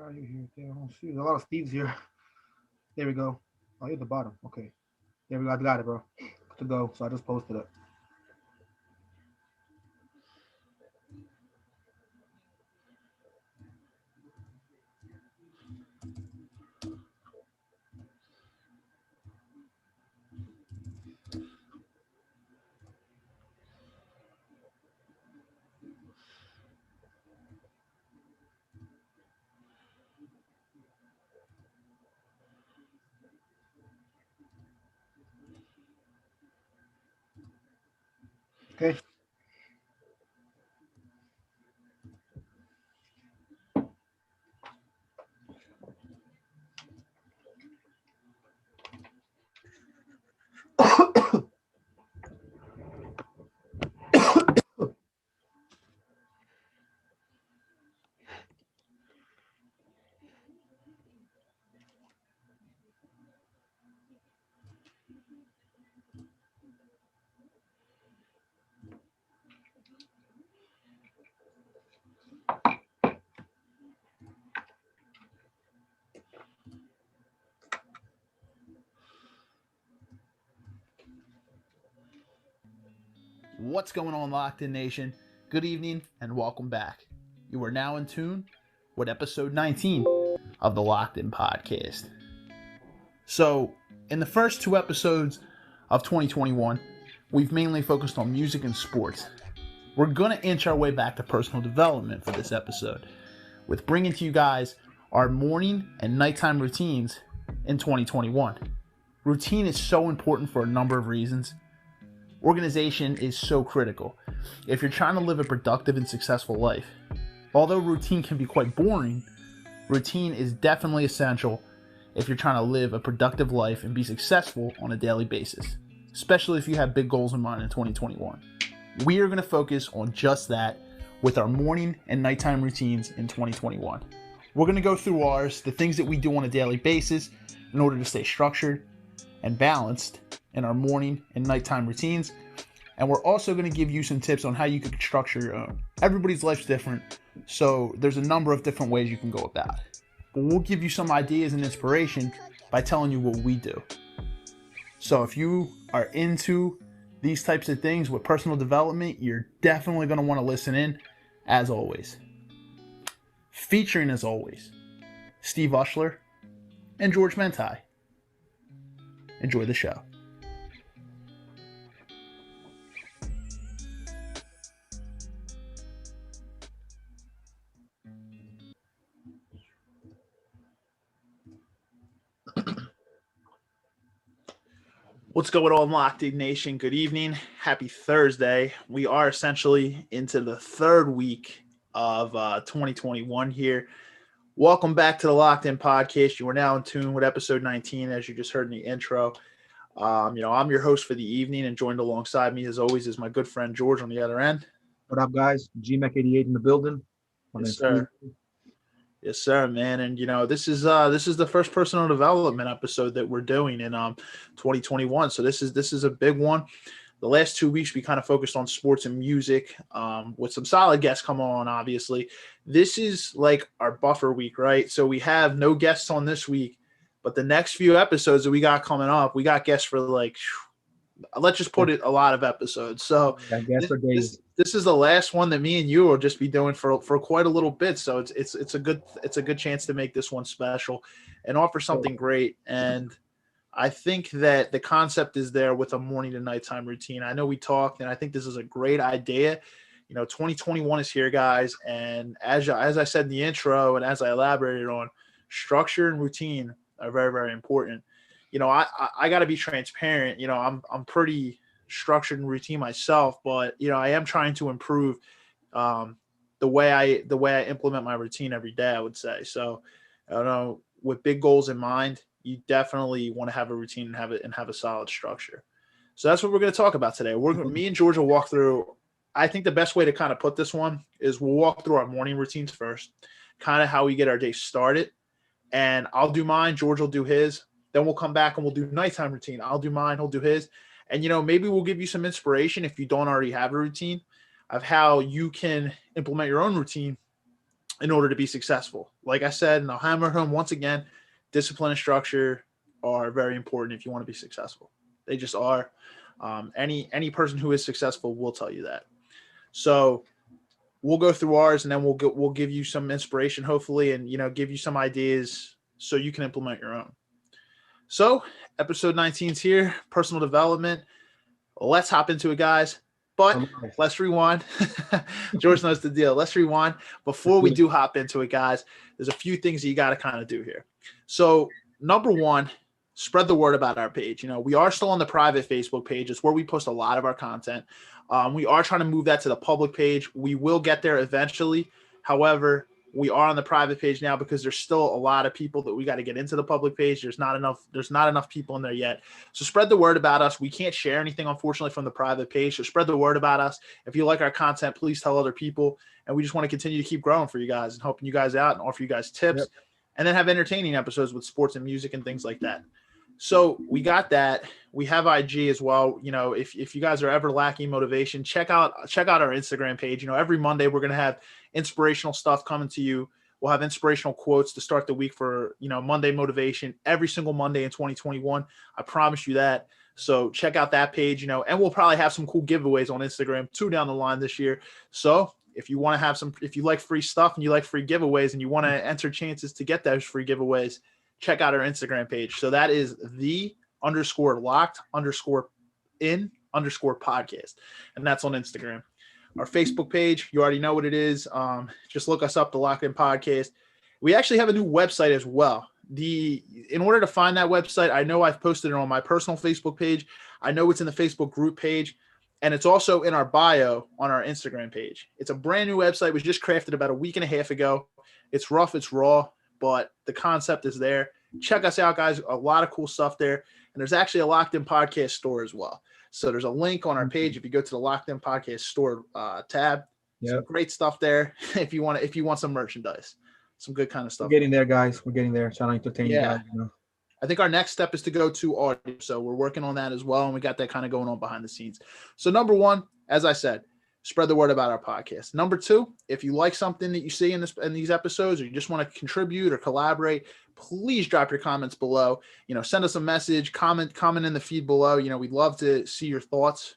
Where are you here? There, I don't see. There's a lot of Steves here. There we go. Oh, you're at the bottom. Okay. There we go. I got it, bro. Good to go. So I just posted it. Okay. What's going on, Locked In Nation? Good evening and welcome back. You are now in tune with episode 19 of the Locked In podcast. So, in the first two episodes of 2021, we've mainly focused on music and sports. We're going to inch our way back to personal development for this episode, with bringing to you guys our morning and nighttime routines in 2021. Routine is so important for a number of reasons. Organization is so critical if you're trying to live a productive and successful life. Although routine can be quite boring, routine is definitely essential if you're trying to live a productive life and be successful on a daily basis, especially if you have big goals in mind in 2021. We are going to focus on just that with our morning and nighttime routines in 2021. We're going to go through ours, the things that we do on a daily basis in order to stay structured and balanced in our morning and nighttime routines. And we're also going to give you some tips on how you can structure your own. Everybody's life's different, so there's a number of different ways you can go about it. But we'll give you some ideas and inspiration by telling you what we do. So if you are into these types of things with personal development, you're definitely going to want to listen in, as always. Featuring, as always, Steve Ushler and George Mentai. Enjoy the show. What's going on, Locked In Nation? Good evening. Happy Thursday. We are essentially into the third week of 2021 here. Welcome back to the Locked In podcast. You are now in tune with episode 19, as you just heard in the intro. I'm your host for the evening, and joined alongside me, as always, is my good friend George on the other end. What up, guys? GMAC88 in the building. Yes, sir. Yes, sir, man. And this is the first personal development episode that we're doing in 2021. So this is a big one. The last 2 weeks we kind of focused on sports and music, with some solid guests coming on. Obviously, this is like our buffer week, right? So we have no guests on this week, but the next few episodes that we got coming up, we got guests for let's just put it, a lot of episodes. So this is the last one that me and you will just be doing for quite a little bit. So it's a good chance to make this one special and offer something great. And I think that the concept is there with a morning to nighttime routine. I know we talked, and I think this is a great idea. 2021 is here, guys. And as I said in the intro, and as I elaborated on, structure and routine are very, very important. I got to be transparent. I'm pretty structured and routine myself, but I am trying to improve the way I implement my routine every day, I would say. So I don't know, with big goals in mind, you definitely want to have a routine and have a solid structure. So that's what we're going to talk about today. Me and George will walk through. I think the best way to kind of put this one is we'll walk through our morning routines first, kind of how we get our day started. And I'll do mine, George will do his. Then we'll come back and we'll do nighttime routine. I'll do mine, he'll do his. And, maybe we'll give you some inspiration if you don't already have a routine of how you can implement your own routine in order to be successful. Like I said, and I'll hammer home once again, discipline and structure are very important if you want to be successful. They just are. Any person who is successful will tell you that. So we'll go through ours, and then we'll give you some inspiration, hopefully, and give you some ideas so you can implement your own. So episode 19 is here, personal development. Let's hop into it, guys. But let's rewind. George knows the deal. Let's rewind. Before we do hop into it, guys, there's a few things that you got to kind of do here. So number one, spread the word about our page. We are still on the private Facebook page. It's where we post a lot of our content. We are trying to move that to the public page. We will get there eventually. However, we are on the private page now because there's still a lot of people that we got to get into the public page. There's not enough people in there yet. So spread the word about us. We can't share anything, unfortunately, from the private page. So spread the word about us. If you like our content, please tell other people. And we just want to continue to keep growing for you guys and helping you guys out and offer you guys tips, and then have entertaining episodes with sports and music and things like that. So we got that. We have IG as well. If you guys are ever lacking motivation, check out our Instagram page. Every Monday we're going to have inspirational stuff coming to you. We'll have inspirational quotes to start the week for, Monday motivation every single Monday in 2021. I promise you that. So check out that page, and we'll probably have some cool giveaways on Instagram too down the line this year. So if you want to have if you like free stuff and you like free giveaways and you want to enter chances to get those free giveaways, check out our Instagram page. So that is the_locked_in_podcast. And that's on Instagram. Our Facebook page, you already know what it is. Just look us up, the Locked In Podcast. We actually have a new website as well. In order to find that website, I know I've posted it on my personal Facebook page. I know it's in the Facebook group page. And it's also in our bio on our Instagram page. It's a brand new website. It was just crafted about a week and a half ago. It's rough, it's raw, but the concept is there. Check us out, guys. A lot of cool stuff there. And there's actually a Locked In Podcast store as well. So there's a link on our page. If you go to the Locked In Podcast store tab, some great stuff there. If you want some merchandise, some good kind of stuff. We're getting there, guys. We're getting there. Trying to entertain you guys. I think our next step is to go to audio. So we're working on that as well. And we got that kind of going on behind the scenes. So number one, as I said, spread the word about our podcast. Number two, if you like something that you see in these episodes, or you just want to contribute or collaborate, please drop your comments below. Send us a message, comment in the feed below. We'd love to see your thoughts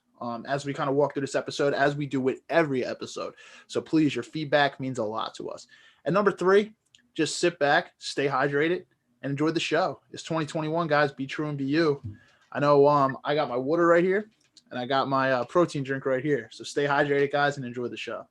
as we kind of walk through this episode, as we do with every episode. So please, your feedback means a lot to us. And number three, just sit back, stay hydrated, and enjoy the show. It's 2021, guys. Be true and be you. I know I got my water right here, and I got my protein drink right here. So stay hydrated, guys, and enjoy the show.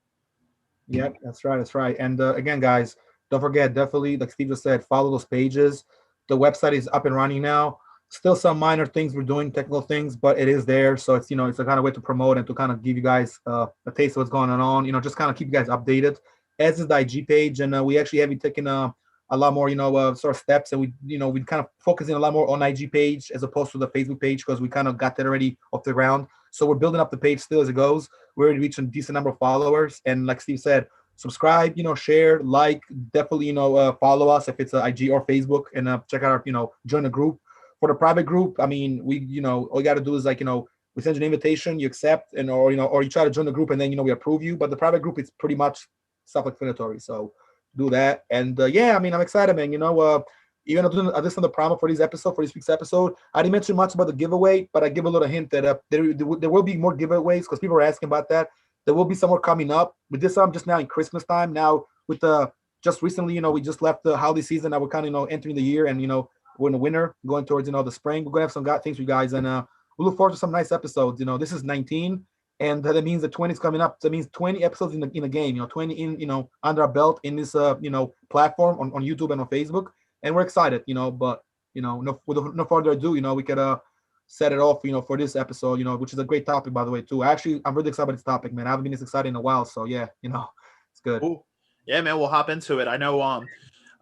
Yep, that's right. That's right. And again, guys, don't forget, definitely, like Steve just said, follow those pages. The website is up and running now. Still some minor things we're doing, technical things, but it is there. So it's, it's a kind of way to promote and to kind of give you guys a taste of what's going on, just kind of keep you guys updated. As is the IG page. And we actually have been taking a lot more, sort of steps. And we kind of focusing a lot more on IG page as opposed to the Facebook page, because we kind of got that already off the ground. So we're building up the page still as it goes. We're already reaching a decent number of followers. And like Steve said, subscribe, share, like, definitely, follow us if it's IG or Facebook, and check out our, join the group. For the private group, I mean, we, all you got to do is we send you an invitation, you accept, and or you try to join the group, and then we approve you. But the private group, it's pretty much self-explanatory. So do that. And I mean, I'm excited, man. Even though this on the promo for this week's episode, I didn't mention much about the giveaway, but I give a little hint that there will be more giveaways, because people are asking about that. There will be some more coming up. We did some just now in Christmas time. Now with just recently, we just left the holiday season. Now we're kind of entering the year, and we're in the winter, going towards the spring. We're gonna have some things for you guys, and we look forward to some nice episodes. This is 19, and that means the 20 is coming up. That means 20 episodes in the game. 20 in under our belt in this platform on YouTube and on Facebook, and we're excited. But no further ado, we could set it off, for this episode, which is a great topic, by the way, too. Actually, I'm really excited about this topic, man. I haven't been this excited in a while, so yeah, it's good. Cool. Yeah, man, we'll hop into it. I know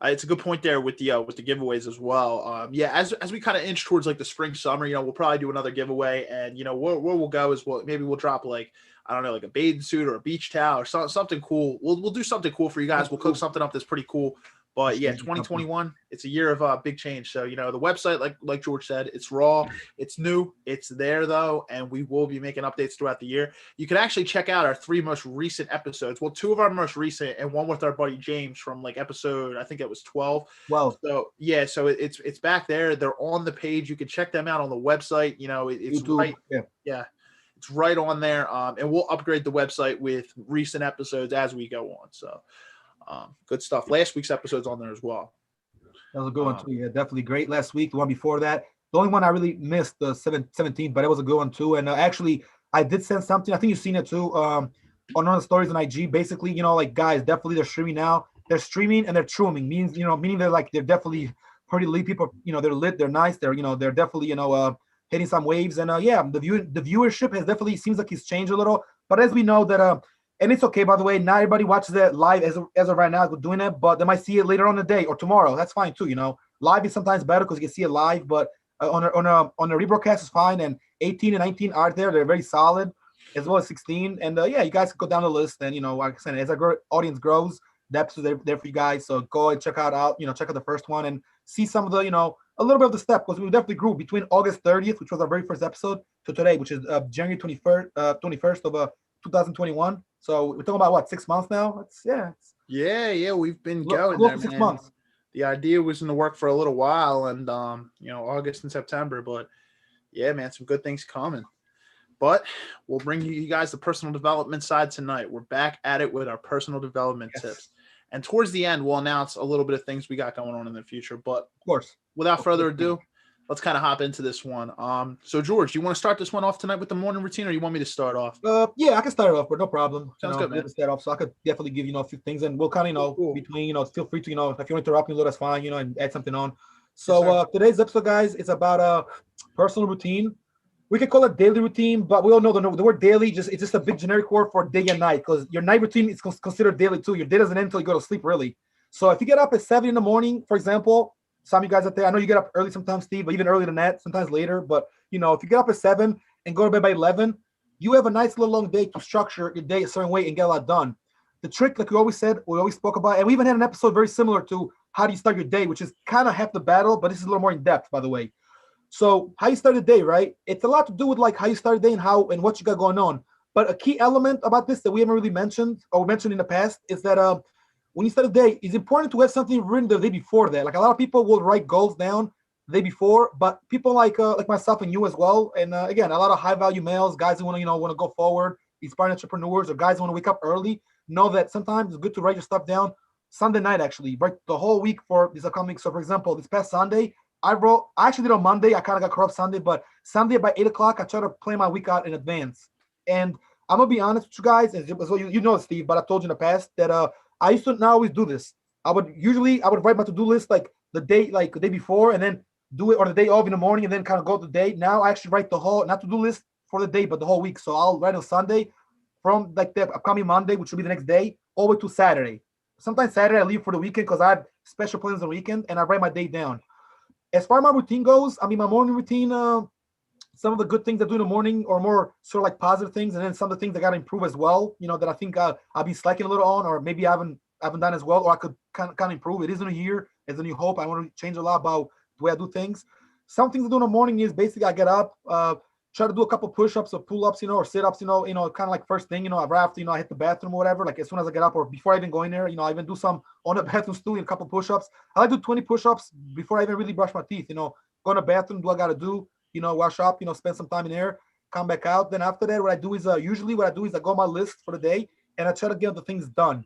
it's a good point there with the giveaways as well. As we kind of inch towards the spring, summer, we'll probably do another giveaway, and where we'll go is maybe we'll drop I don't know, a bathing suit or a beach towel or something cool. We'll do something cool for you guys. We'll cook something up that's pretty cool. But It's yeah, changing something. 2021, it's a year of big change. So the website, like George said, it's raw, it's new, it's there though, and we will be making updates throughout the year. You can actually check out our 3 most recent episodes. Well, 2 of our most recent, and one with our buddy James from like episode, I think it was 12. Well, So yeah, so it's back there. They're on the page. You can check them out on the website. It's YouTube. right. Yeah. Yeah, it's right on there. And we'll upgrade the website with recent episodes as we go on. So good stuff. Last week's episode's on there as well. That was a good one Um, too. Yeah, definitely great last week. The one before that, the only one I really missed, the 17th, but it was a good one too. And actually, I did send something. I think you've seen it too. On one of the stories on IG. Basically, like guys, definitely they're streaming now. They're streaming and they're truing. Meaning they're definitely pretty lit people. They're lit. They're nice. They're definitely hitting some waves. And yeah, the viewership has definitely seems like it's changed a little. But as we know that and it's okay, by the way. Not everybody watches it live as of right now. We're doing it, but they might see it later on the day or tomorrow. That's fine too. Live is sometimes better because you can see it live. But on a rebroadcast is fine. And 18 and 19 are there. They're very solid, as well as 16. And yeah, you guys can go down the list. And like I said, as our audience grows, the episodes are there for you guys. So go and check out check out the first one and see some of the a little bit of the step because we definitely grew between August 30th, which was our very first episode, to today, which is January 21st of 2021. So we're talking about what 6 months now. It's yeah, we've been going close there, to six man. months. The idea was in the work for a little while, and August and September, but yeah, man, some good things coming. But we'll bring you guys the personal development side tonight. We're back at it with our personal development Yes, tips. And towards the end, we'll announce a little bit of things we got going on in the future. But of course. without Of course. further ado, let's kind of hop into this one. So George, you want to start this one off tonight with the morning routine, or you want me to start off? Yeah, I can start it off, but no problem. Sounds good, We man. have to start off, so I could definitely give a few things, and we'll kind of Cool. between feel free to if you want to interrupt me, that's fine. And add something on. Yes, So sir. today's episode, guys, is about personal routine. We could call it daily routine, but we all know the word daily it's just a big generic word for day and night because your night routine is considered daily too. Your day doesn't end until you go to sleep, really. So if you get up at 7 in the morning, for example, some of you guys out there, I know you get up early sometimes, Steve, but even earlier than that, sometimes later. But if you get up at 7 and go to bed by 11, you have a nice little long day to structure your day a certain way and get a lot done. The trick, like we always said, we always spoke about, and we even had an episode very similar to how do you start your day, which is kind of half the battle, but this is a little more in depth, by the way. So how you start the day, right? It's a lot to do with like how you start the day and what you got going on. But a key element about this that we haven't really mentioned or mentioned in the past is that when you start a day, it's important to have something written the day before that. Like a lot of people will write goals down the day before, but people like myself and you as well, and again, a lot of high value males, guys who want to go forward, inspiring entrepreneurs, or guys who want to wake up early, know that sometimes it's good to write your stuff down Sunday night. Actually, write the whole week for this upcoming. So, for example, this past Sunday, I actually did on Monday. I kind of got corrupt Sunday, but Sunday by 8 o'clock, I try to plan my week out in advance. And I'm gonna be honest with you guys, as well, you know, Steve, but I told you in the past that I used to not always do this. I would write my to-do list like the day before and then do it or the day off in the morning and then kind of go to the day. Now I actually write the whole not to-do list for the day, but the whole week. So I'll write on Sunday from like the upcoming Monday, which will be the next day, all the way to Saturday. Sometimes Saturday I leave for the weekend because I have special plans on the weekend and I write my day down. As far as my routine goes, I mean my morning routine, some of the good things I do in the morning are more sort of like positive things, and then some of the things I got to improve as well. That I think I'll be slacking a little on, or maybe I haven't done as well, or I could kind of improve. It is a new year, it's a new hope. I want to change a lot about the way I do things. Some things I do in the morning is basically I get up, try to do a couple push-ups or pull-ups, or sit-ups, kind of like first thing, right after I hit the bathroom or whatever. Like as soon as I get up or before I even go in there, I even do some on the bathroom stool and a couple push-ups. I like to do 20 push-ups before I even really brush my teeth. Go in the bathroom, do what I gotta do, wash up, spend some time in there, come back out. Then after that, what I do is usually what I do is I go on my list for the day and I try to get the things done.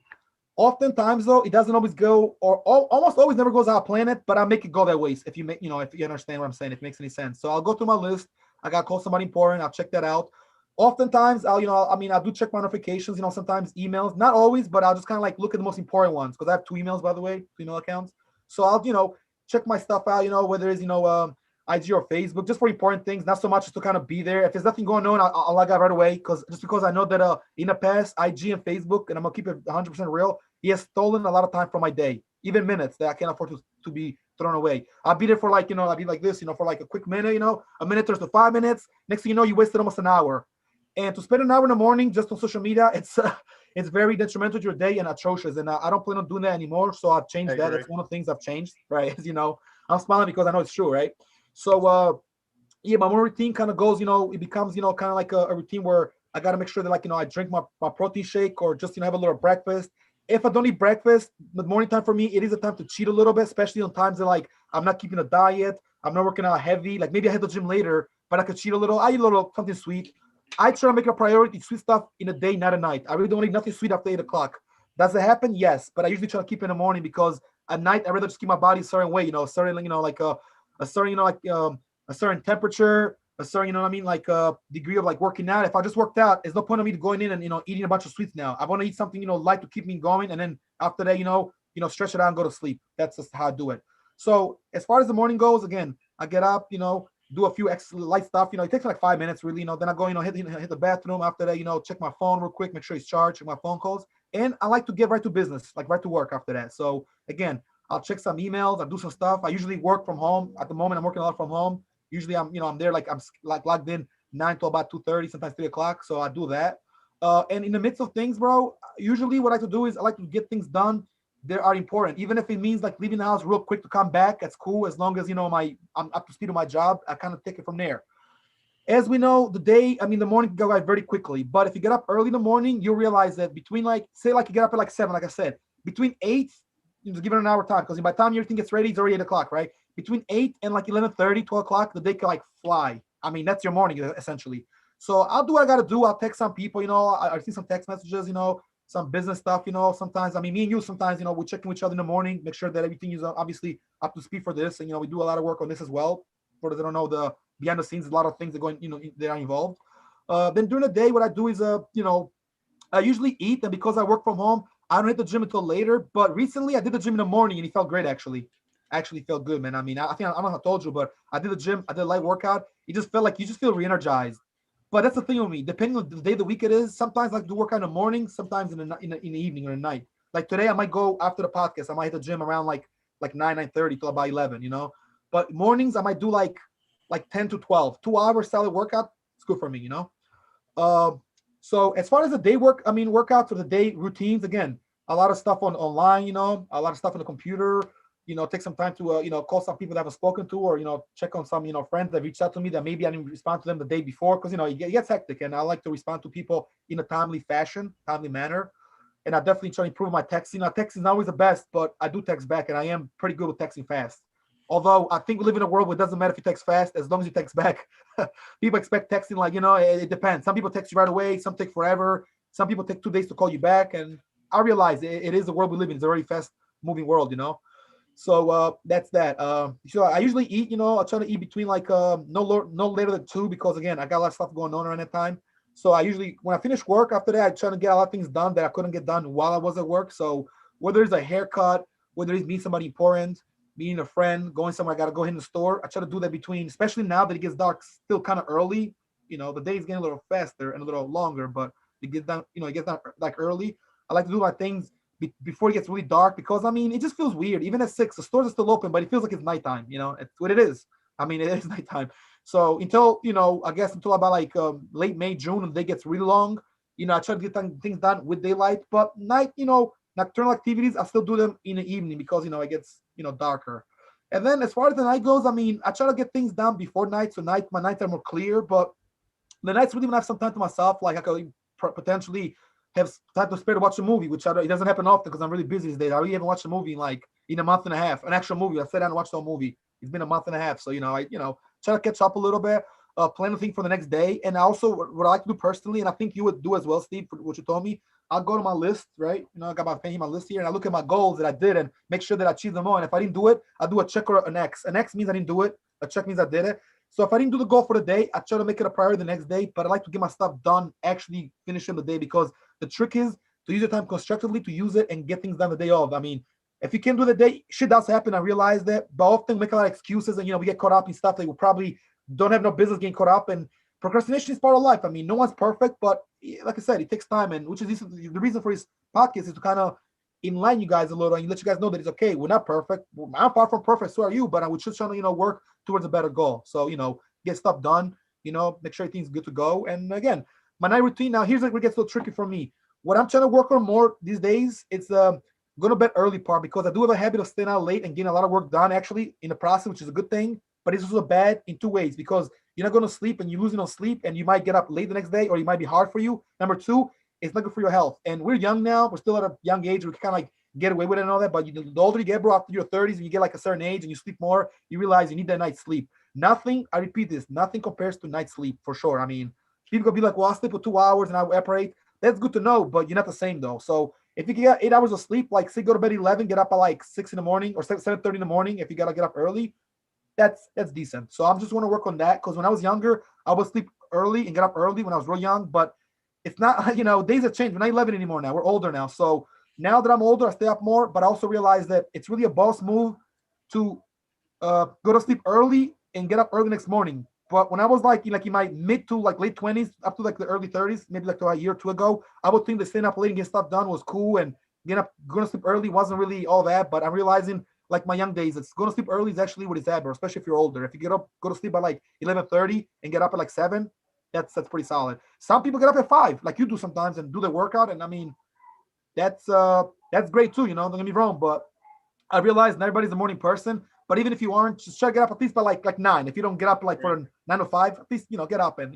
Oftentimes, though, it doesn't always go, or almost always never goes how I plan it, but I make it go that way. If you make, if you understand what I'm saying, if it makes any sense. So I'll go through my list. I got to call somebody important. I'll check that out. Oftentimes, I do check my notifications. Sometimes emails, not always, but I'll just kind of like look at the most important ones because I have two emails, by the way, two email accounts. So I'll, check my stuff out. Whether it's IG or Facebook, just for important things, not so much just to kind of be there. If there's nothing going on, I'll log out right away because I know that in the past, IG and Facebook, and I'm gonna keep it 100% real, he has stolen a lot of time from my day, even minutes that I can't afford to be thrown away. I'll be there for I'll be like this, for like a quick minute, a minute turns to 5 minutes. Next thing you know, you wasted almost an hour. And to spend an hour in the morning just on social media, it's very detrimental to your day and atrocious. And I don't plan on doing that anymore. So I've I changed that. agree. That's one of the things I've changed, right? As you know, I'm smiling because I know it's true, right? So yeah, my morning routine kind of goes, it becomes, kind of like a routine where I got to make sure that, like, I drink my protein shake or just, have a little breakfast. If I don't eat breakfast, the morning time for me, it is a time to cheat a little bit, especially on times that, like, I'm not keeping a diet, I'm not working out heavy. Like, maybe I hit the gym later, but I could cheat a little. I eat a little something sweet. I try to make it a priority, sweet stuff in the day, not at night. I really don't eat nothing sweet after 8 o'clock. Does it happen? Yes, but I usually try to keep it in the morning because at night I rather just keep my body a certain way, certain, like a certain, a certain temperature, a certain, what I mean, like degree of like working out. If I just worked out, there's no point of me going in and eating a bunch of sweets now. I want to eat something light to keep me going, and then after that, stretch it out and go to sleep. That's just how I do it. So as far as the morning goes, again, I get up, do a few extra light stuff. It takes like 5 minutes, really. Then I go, hit the bathroom. After that, check my phone real quick, make sure it's charged, check my phone calls, and I like to get right to business, like right to work after that. So again, I'll check some emails, I'll do some stuff. I usually work from home. At the moment, I'm working a lot from home. Usually, I'm there, like I'm like logged in 9 to about 2:30, sometimes 3 o'clock. So I do that. And in the midst of things, bro, usually what I like to do is I like to get things done that are important, even if it means like leaving the house real quick to come back. That's cool as long as I'm up to speed on my job. I kind of take it from there. As we know, the morning can go by very quickly. But if you get up early in the morning, you'll realize that between, like, say, like you get up at like 7, like I said, between 8, just give it an hour time, because by the time everything gets ready, it's already 8 o'clock, right? Between 8 and like 11:30, 12 o'clock, the day can like fly. That's your morning essentially. So I'll do what I got to do. I'll text some people, I see some text messages, some business stuff, sometimes, me and you, sometimes, we check in with each other in the morning, make sure that everything is obviously up to speed for this. And, we do a lot of work on this as well. For those that don't know, the behind the scenes, a lot of things that going, that are involved. Then during the day, what I do is, I usually eat, and because I work from home, I don't hit the gym until later. But recently, I did the gym in the morning, and it felt great. Actually felt good, man. I think I don't know if I told you, but I did the gym. I did a light workout. It just felt like you just feel re-energized. But that's the thing with me. Depending on the day of the week it is, sometimes I like to work out in the morning, sometimes in the evening or the night. Like today, I might go after the podcast. I might hit the gym around like 9:30 till about 11. But mornings I might do like 10 to 12, 2 hours solid workout. It's good for me. Um, so as far as the day workouts or the day routines, again, a lot of stuff online, a lot of stuff on the computer. Take some time to call some people that I haven't spoken to, or check on some friends that reached out to me that maybe I didn't respond to them the day before, because it gets hectic, and I like to respond to people in a timely manner. And I definitely try to improve my texting. Now, texting is not always the best, but I do text back, and I am pretty good with texting fast. Although I think we live in a world where it doesn't matter if you text fast, as long as you text back. People expect texting, like, it depends. Some people text you right away, some take forever, some people take 2 days to call you back. And I realize it is the world we live in. It's a very fast moving world. So that's that. So I usually eat, I try to eat between like no later than 2, because again, I got a lot of stuff going on around that time. So I usually, when I finish work after that, I try to get a lot of things done that I couldn't get done while I was at work. So whether it's a haircut, whether it's meeting somebody important, meeting a friend, going somewhere, I gotta go in the store. I try to do that between, especially now that it gets dark still kind of early. The day is getting a little faster and a little longer, but it gets down like early. I like to do my things before it gets really dark, because it just feels weird. Even at 6, the stores are still open, but it feels like it's nighttime. It's what it is. It is nighttime. So until I guess until about like late May, June, and the day gets really long. I try to get things done with daylight, but night, nocturnal activities, I still do them in the evening, because it gets darker. And then as far as the night goes, I try to get things done before night, so my nights are more clear. But the nights really when I have some time to myself, like I could potentially have time to spare to watch a movie, which it doesn't happen often because I'm really busy these days. I really haven't watched a movie in like in a month and a half, an actual movie. I sat down and watched a movie. It's been a month and a half, so I try to catch up a little bit, plan a thing for the next day. And I also, what I like to do personally, and I think you would do as well, Steve, for what you told me. I'll go to my list, right? I got my list here, and I look at my goals that I did and make sure that I achieved them all. And if I didn't do it, I do a check or an X. An X means I didn't do it. A check means I did it. So if I didn't do the goal for the day, I try to make it a priority the next day. But I like to get my stuff done, actually finishing the day, because the trick is to use your time constructively, to use it and get things done the day of. If you can't do the day, shit does happen. I realize that, but often we make a lot of excuses, and we get caught up in stuff that we probably don't have no business getting caught up in. Procrastination is part of life. No one's perfect, but like I said, it takes time, and which is the reason for his podcast is to kind of enlighten you guys a little and let you guys know that it's okay. We're not perfect. I'm far from perfect. So are you? But we're just trying to work towards a better goal. So get stuff done. Make sure everything's good to go. And again, my night routine. Now here's like where it gets a little tricky for me. What I'm trying to work on more these days, it's going to bed early part because I do have a habit of staying out late and getting a lot of work done actually in the process, which is a good thing. But it's also bad in two ways because you're not going to sleep and you're losing on sleep and you might get up late the next day or it might be hard for you. Number two, it's not good for your health. And we're young now. We're still at a young age. We can kind of like get away with it and all that. But the older you get, bro, after your 30s and you get like a certain age and you sleep more, you realize you need that night's sleep. Nothing, I repeat this, nothing compares to night sleep for sure. I mean, people gonna be like, well, I'll sleep for 2 hours and I'll operate. That's good to know, but you're not the same though. So if you get 8 hours of sleep, like say go to bed 11, get up at like 6 in the morning or 7:30 in the morning. If you gotta get up early, that's decent. So I'm just want to work on that because when I was younger, I would sleep early and get up early when I was real young. But it's not, days have changed. We're not 11 anymore now. We're older now. So now that I'm older, I stay up more. But I also realize that it's really a boss move to go to sleep early and get up early next morning. But when I was like in my mid to like late 20s, up to like the early 30s, maybe like a year or two ago, I would think that staying up late and getting stuff done was cool, and getting up, going to sleep early wasn't really all that. But I'm realizing, like my young days, it's going to sleep early is actually what it's at, bro. Especially if you're older. If you go to sleep at like 11:30 and get up at like 7, that's pretty solid. Some people get up at 5, like you do sometimes, and do their workout. And I mean, that's great too. Don't get me wrong, but I realize not everybody's a morning person, but even if you aren't, just try to get up at least by like 9. If you don't get up like for 9 to 5, at least get up and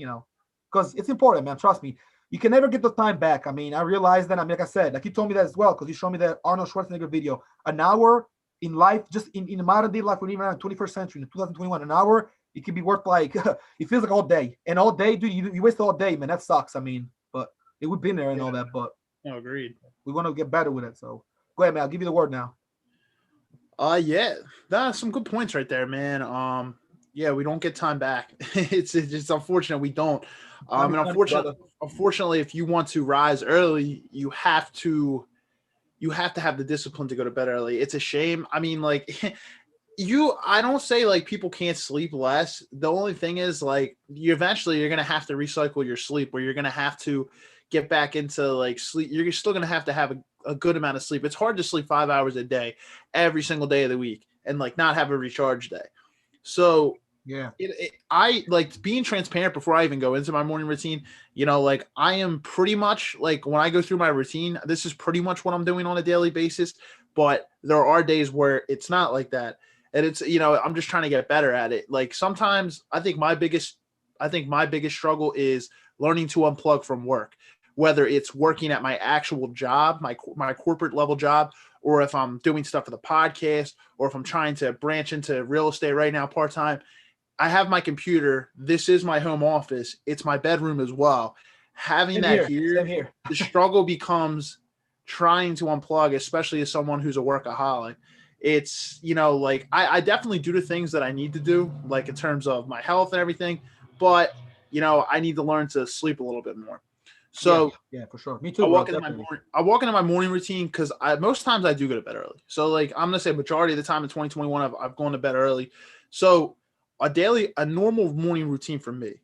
because it's important, man. Trust me, you can never get the time back. I mean, I realize that. I mean, like I said, like you told me that as well because you showed me that Arnold Schwarzenegger video. An hour in life, just in the modern day life, we're even in the 21st century, in 2021, an hour it could be worth like it feels like all day, and all day, dude, you waste all day, man. That sucks. I mean, but we've been there and all that, but No, agreed. we want to get better with it. So go ahead, man. I'll give you the word now. Yeah, that's some good points right there, man. Yeah, we don't get time back. It's unfortunate we don't. Time And is money, brother. unfortunately, if you want to rise early, you have to have the discipline to go to bed early. It's a shame. I mean, like I don't say like people can't sleep less. The only thing is like you're gonna have to recycle your sleep, or you're gonna have to get back into like sleep. You're still gonna have to have a good amount of sleep. It's hard to sleep 5 hours a day every single day of the week and like not have a recharge day. So Yeah. I like being transparent before I even go into my morning routine. Like I am pretty much like when I go through my routine, this is pretty much what I'm doing on a daily basis. But there are days where it's not like that. And it's, I'm just trying to get better at it. Like sometimes I think my biggest struggle is learning to unplug from work, whether it's working at my actual job, my corporate level job, or if I'm doing stuff for the podcast, or if I'm trying to branch into real estate right now part time. I have my computer. This is my home office. It's my bedroom as well. Having Same that here. Same here, here. the struggle becomes trying to unplug, especially as someone who's a workaholic. It's, like I definitely do the things that I need to do, like in terms of my health and everything, but, I need to learn to sleep a little bit more. Yeah. So Yeah, for sure. Me too, bro. Definitely. I walk into my morning routine because most times I do go to bed early. So like I'm gonna say majority of the time in 2021 I've gone to bed early. So a normal morning routine for me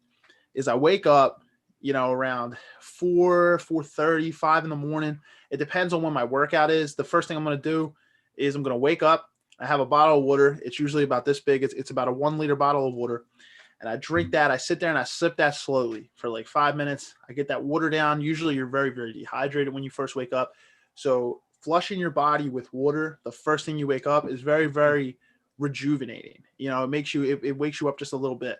is I wake up, around 4:30, 5 in the morning. It depends on when my workout is. The first thing I'm gonna do is I'm gonna wake up. I have a bottle of water. It's usually about this big. It's about a 1 liter bottle of water, and I drink that. I sit there and I sip that slowly for like 5 minutes. I get that water down. Usually you're very, very dehydrated when you first wake up. So flushing your body with water the first thing you wake up is very, very rejuvenating. It wakes you up just a little bit.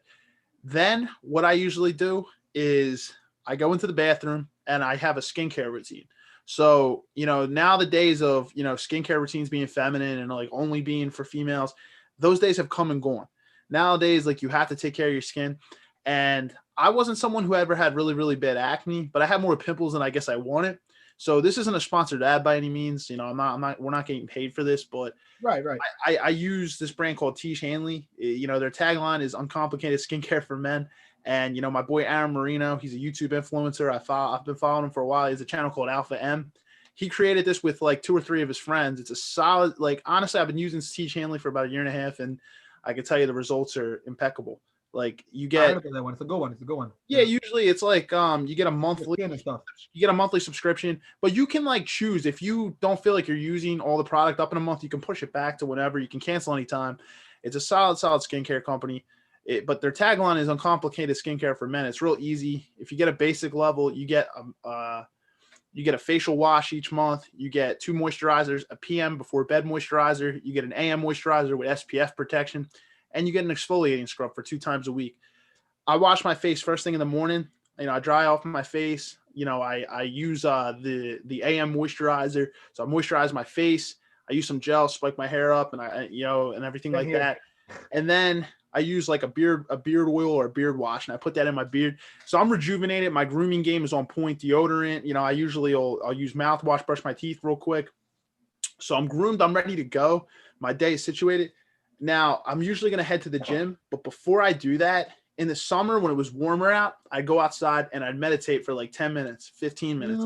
Then what I usually do is I go into the bathroom and I have a skincare routine. So, now the days of, skincare routines being feminine and like only being for females, those days have come and gone. Nowadays, like you have to take care of your skin. And I wasn't someone who ever had really, really bad acne, but I had more pimples than I guess I wanted. So this isn't a sponsored ad by any means. We're not getting paid for this, but Right, right. I use this brand called Tish Hanley. Their tagline is Uncomplicated Skincare for Men. And, my boy Aaron Marino, he's a YouTube influencer. I've been following him for a while. He has a channel called Alpha M. He created this with like 2 or 3 of his friends. It's a solid, like, honestly, I've been using Tish Hanley for about a year and a half, and I can tell you the results are impeccable. Like you I heard get, about that one. It's a good one. It's a good one. yeah, usually it's like, The skin and stuff. you get a monthly subscription, but you can like choose if you don't feel like you're using all the product up in a month, you can push it back to whenever. You can cancel anytime. It's a solid skincare company. But their tagline is Uncomplicated Skincare for Men. It's real easy. If you get a basic level, you get a facial wash each month. You get 2 moisturizers, a PM before bed moisturizer. You get an AM moisturizer with SPF protection, and you get an exfoliating scrub for 2 times a week. I wash my face first thing in the morning. I dry off my face. I use the AM moisturizer. So I moisturize my face. I use some gel, spike my hair up, and and everything like that. And then I use like a beard oil or a beard wash, and I put that in my beard. So I'm rejuvenated. My grooming game is on point. Deodorant. I'll use mouthwash, brush my teeth real quick. So I'm groomed. I'm ready to go. My day is situated. Now I'm usually going to head to the gym, but before I do that, in the summer when it was warmer out, I'd go outside and I'd meditate for like 10 minutes, 15 minutes.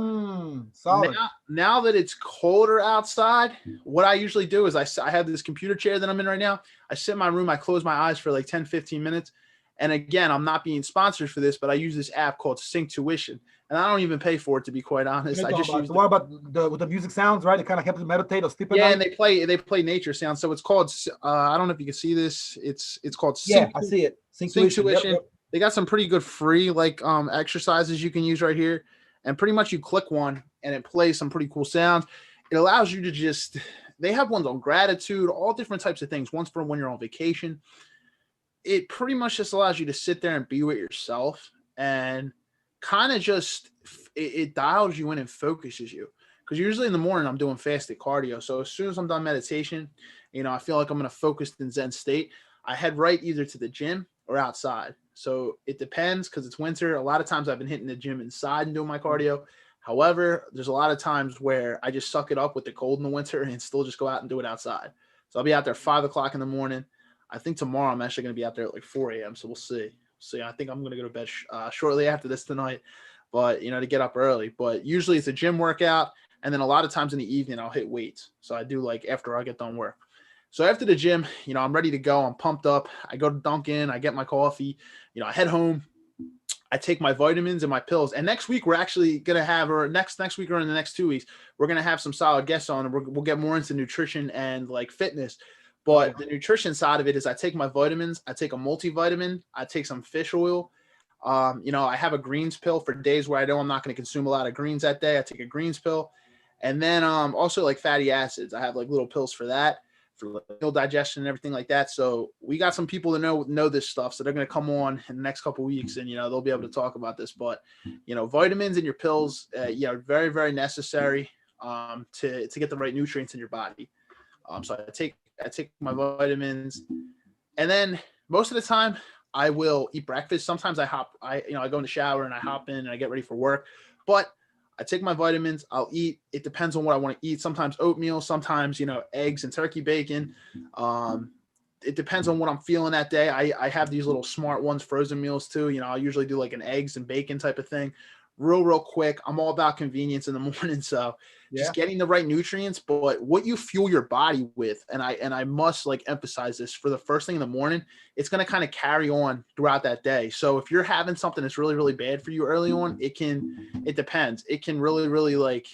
Solid. Now that it's colder outside, what I usually do is I have this computer chair that I'm in right now. I sit in my room, I close my eyes for like 10, 15 minutes. And again, I'm not being sponsored for this, but I use this app called Sync Tuition. And I don't even pay for it, to be quite honest. I just use what about with the music sounds, right? It kind of helps you meditate or sleep at night. And they play nature sounds. So it's called I don't know if you can see this. It's called Sync. I see it. Sync Tuition. Yep. They got some pretty good free exercises you can use right here. And pretty much you click one and it plays some pretty cool sounds. It allows you to they have ones on gratitude, all different types of things. One's for when you're on vacation. It pretty much just allows you to sit there and be with yourself and kind of it dials you in and focuses you. Because usually in the morning I'm doing fasted cardio. So as soon as I'm done meditation, I feel like I'm going to focus in Zen state. I head right either to the gym or outside. So it depends because it's winter. A lot of times I've been hitting the gym inside and doing my cardio. However, there's a lot of times where I just suck it up with the cold in the winter and still just go out and do it outside. So I'll be out there 5 o'clock in the morning. I think tomorrow I'm actually going to be out there at like 4 a.m. So we'll see. So I think I'm going to go to bed shortly after this tonight, but to get up early. But usually it's a gym workout. And then a lot of times in the evening, I'll hit weights. So I do like after I get done work. So after the gym, I'm ready to go. I'm pumped up. I go to Dunkin'. I get my coffee. I head home. I take my vitamins and my pills. And next week, we're actually going to have, or next week or in the next 2 weeks, we're going to have some solid guests on. And we'll get more into nutrition and like fitness. But the nutrition side of it is I take my vitamins. I take a multivitamin. I take some fish oil. I have a greens pill for days where I know I'm not going to consume a lot of greens that day. I take a greens pill. And then also like fatty acids. I have like little pills for that, for meal digestion and everything like that. So we got some people that know this stuff. So they're going to come on in the next couple of weeks and, they'll be able to talk about this. But, vitamins and your pills, very, very necessary to get the right nutrients in your body. So I take my vitamins, and then most of the time I will eat breakfast. Sometimes I go in the shower and I hop in and I get ready for work, but I take my vitamins. I'll eat. It depends on what I want to eat. Sometimes oatmeal, sometimes, eggs and turkey bacon. It depends on what I'm feeling that day. I have these little Smart Ones frozen meals too. I'll usually do like an eggs and bacon type of thing. Real quick. I'm all about convenience in the morning. So just getting the right nutrients, but what you fuel your body with, and I must like emphasize this, for the first thing in the morning, it's going to kind of carry on throughout that day. So if you're having something that's really, really bad for you early on, it depends. It can really, really like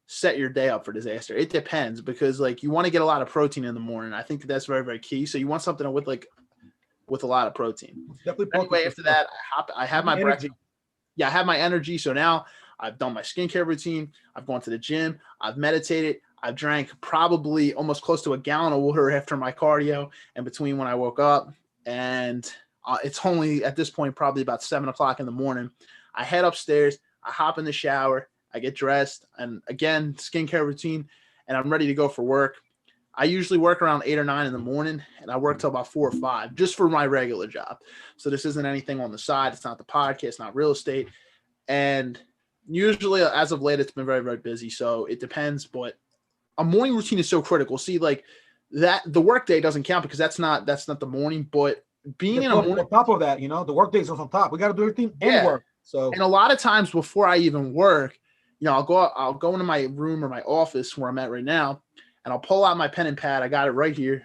set your day up for disaster. It depends, because like you want to get a lot of protein in the morning. I think that's very, very key. So you want something with a lot of protein. Definitely. Anyway, after that, I have my breakfast. I have my energy. So now I've done my skincare routine. I've gone to the gym. I've meditated. I've drank probably almost close to a gallon of water after my cardio and between when I woke up. And it's only at this point probably about 7 o'clock in the morning. I head upstairs. I hop in the shower. I get dressed. And again, skincare routine. And I'm ready to go for work. I usually work around 8 or 9 in the morning, and I work till about 4 or 5 just for my regular job. So this isn't anything on the side. It's not the podcast, it's not real estate. And usually as of late, it's been very, very busy. So it depends, but a morning routine is so critical. See, like that, the work day doesn't count because that's not the morning, but being in a morning. On top of that, the work day is on top. We got to do everything and work. So, and a lot of times before I even work, I'll go into my room or my office where I'm at right now, and I'll pull out my pen and pad. I got it right here.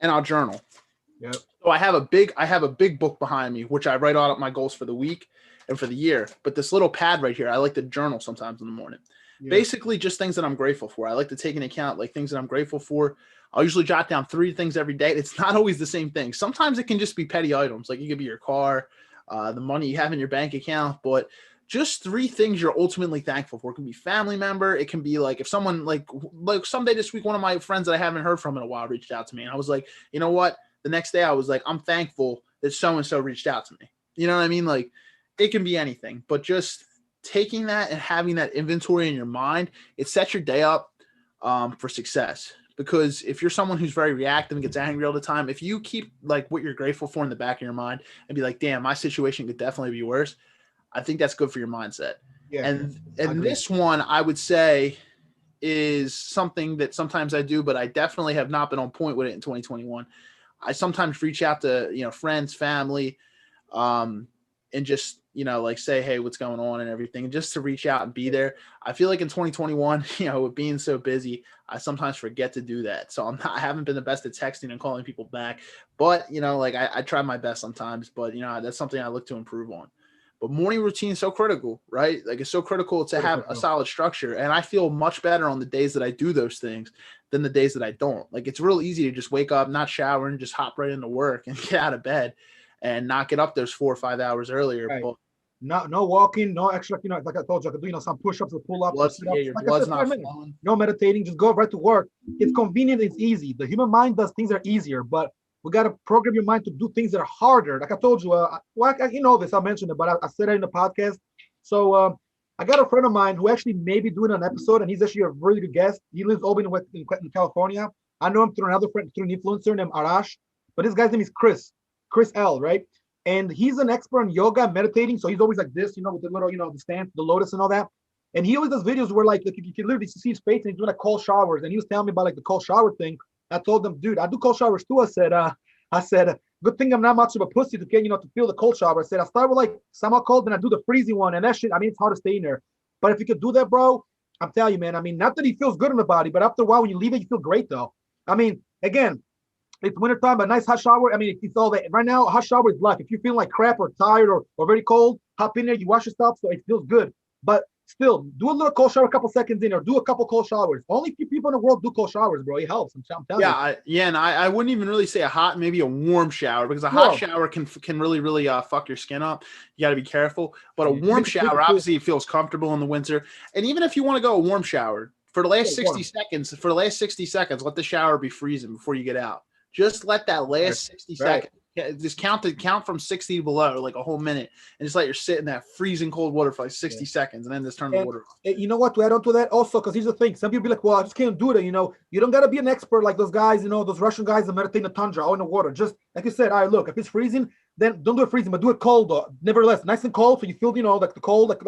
And I'll journal. Yep. So I have a big book behind me, which I write out my goals for the week and for the year. But this little pad right here, I like to journal sometimes in the morning. Yeah. Basically, just things that I'm grateful for. I like to take into account like things that I'm grateful for. I'll usually jot down 3 things every day. It's not always the same thing. Sometimes it can just be petty items, like it could be your car, the money you have in your bank account, but just 3 things you're ultimately thankful for. It can be family member. It can be like if someone like someday this week, one of my friends that I haven't heard from in a while reached out to me, and I was like, you know what? The next day I was like, I'm thankful that so and so reached out to me. You know what I mean? Like it can be anything, but just taking that and having that inventory in your mind, it sets your day up for success. Because if you're someone who's very reactive and gets angry all the time, if you keep like what you're grateful for in the back of your mind and be like, damn, my situation could definitely be worse, I think that's good for your mindset. Yeah. I And agree. this one I would say is something that sometimes I do, but I definitely have not been on point with it in 2021. I sometimes reach out to, friends, family, um, and just, like say, hey, what's going on and everything, just to reach out and be there. I feel like in 2021, with being so busy, I sometimes forget to do that. So I haven't been the best at texting and calling people back, but, like I try my best sometimes, but, that's something I look to improve on. But morning routine is so critical, right? Like it's so critical to have Critical, a bro. solid structure. And I feel much better on the days that I do those things than the days that I don't. Like it's real easy to just wake up, not shower, and just hop right into work and get out of bed and not get up those 4 or 5 hours earlier. Right. But No walking, no extra, like I told you, I could do, some push-ups or pull-ups or sit-ups. your Like I said, blood's not 5 minutes. flowing. No meditating, just go right to work. It's convenient, it's easy. The human mind does things that are easier, but we got to program your mind to do things that are harder. Like I told you, you know this, I mentioned it, but I said it in the podcast. So I got a friend of mine who actually may be doing an episode, and he's actually a really good guest. He lives over in California. I know him through another friend, through an influencer named Arash, but this guy's name is Chris L, right? And he's an expert in yoga, meditating. So he's always like this, with the little, the stance, the lotus and all that. And he always does videos where like you can literally see his face and he's doing like cold showers. And he was telling me about like the cold shower thing. I told him, dude, I do cold showers too. I said, good thing I'm not much of a pussy to get, to feel the cold shower. I said, I start with like semi cold, then I do the freezing one. And that shit, I mean, it's hard to stay in there. But if you could do that, bro, I'm telling you, man, I mean, not that he feels good in the body, but after a while, when you leave it, you feel great though. I mean, again, it's wintertime, a nice hot shower. I mean, it's all that. Right now, a hot shower is life. If you feel like crap or tired or very cold, hop in there, you wash yourself, so it feels good. But still, do a little cold shower, a couple seconds in, or do a couple cold showers. Only a few people in the world do cold showers, bro. It helps. I'm telling you. And I wouldn't even really say a hot, maybe a warm shower, because a hot Warm. shower can really really fuck your skin up. You got to be careful. But a Yeah. warm Make it sleepy shower, too. obviously, it feels comfortable in the winter. And even if you want to go a warm shower for the Yeah, last 60 warm. seconds, let the shower be freezing before you get out. Just let that Right. last 60 Right. seconds. Just count from 60 below, like a whole minute, and just let your sit in that freezing cold water for like Yeah. 60 seconds, and then just turn the And water off. you know what? To add on to that, also, because here's the thing: some people be like, "Well, I just can't do it." You don't gotta be an expert like those guys. Those Russian guys that meditate in the tundra or in the water. Just like you said, all right, look, if it's freezing, then don't do it freezing, but do it cold. Nevertheless, nice and cold, so you feel, like the cold, like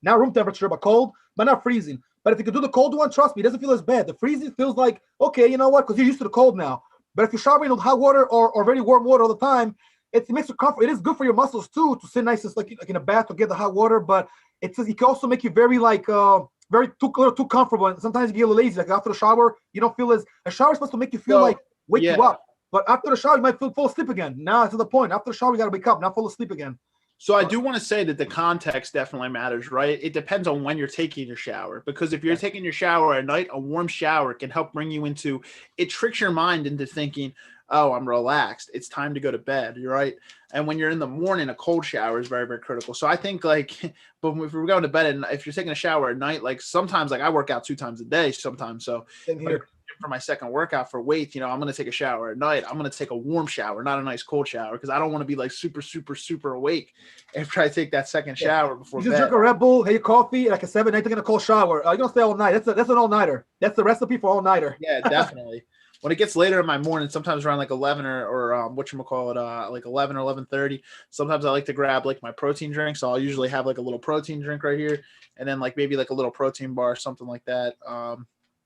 now room temperature, but cold, but not freezing. But if you could do the cold one, trust me, it doesn't feel as bad. The freezing feels like okay, you know what? Because you're used to the cold now. But if you're showering with hot water or very warm water all the time, it makes you comfort. It is good for your muscles too to sit nice, like in a bath to get the hot water, but it can also make you very like very too comfortable, and sometimes you get a little lazy. Like after the shower, you don't feel as a shower is supposed to make you feel like So wake you yeah, up, but after the shower you might fall asleep again. Now it's to the point. After the shower you gotta wake up, not fall asleep again. So I So do want to say that the context definitely matters, right? It depends on when you're taking your shower, because if you're yes, taking your shower at night, a warm shower can help bring you into it tricks your mind into thinking, "Oh, I'm relaxed. It's time to go to bed." You're right. And when you're in the morning, a cold shower is very, very critical. So I think like, but if we're going to bed and if you're taking a shower at night, like sometimes like I work out 2 times a day sometimes. So same if I here. for my second workout for weight, I'm going to take a shower at night. I'm going to take a warm shower, not a nice cold shower, because I don't want to be like super, super, super awake after I take that second Yeah, shower before you just drink bed. a Red Bull, have your coffee, like a 7 8, taking a cold shower. You're gonna stay all night. That's an all nighter. That's the recipe for all nighter. Yeah, definitely. When it gets later in my morning, sometimes around like 11 or whatchamacallit, like 11 or 11:30, sometimes I like to grab like my protein drink. So I'll usually have like a little protein drink right here, and then like maybe like a little protein bar, something like that.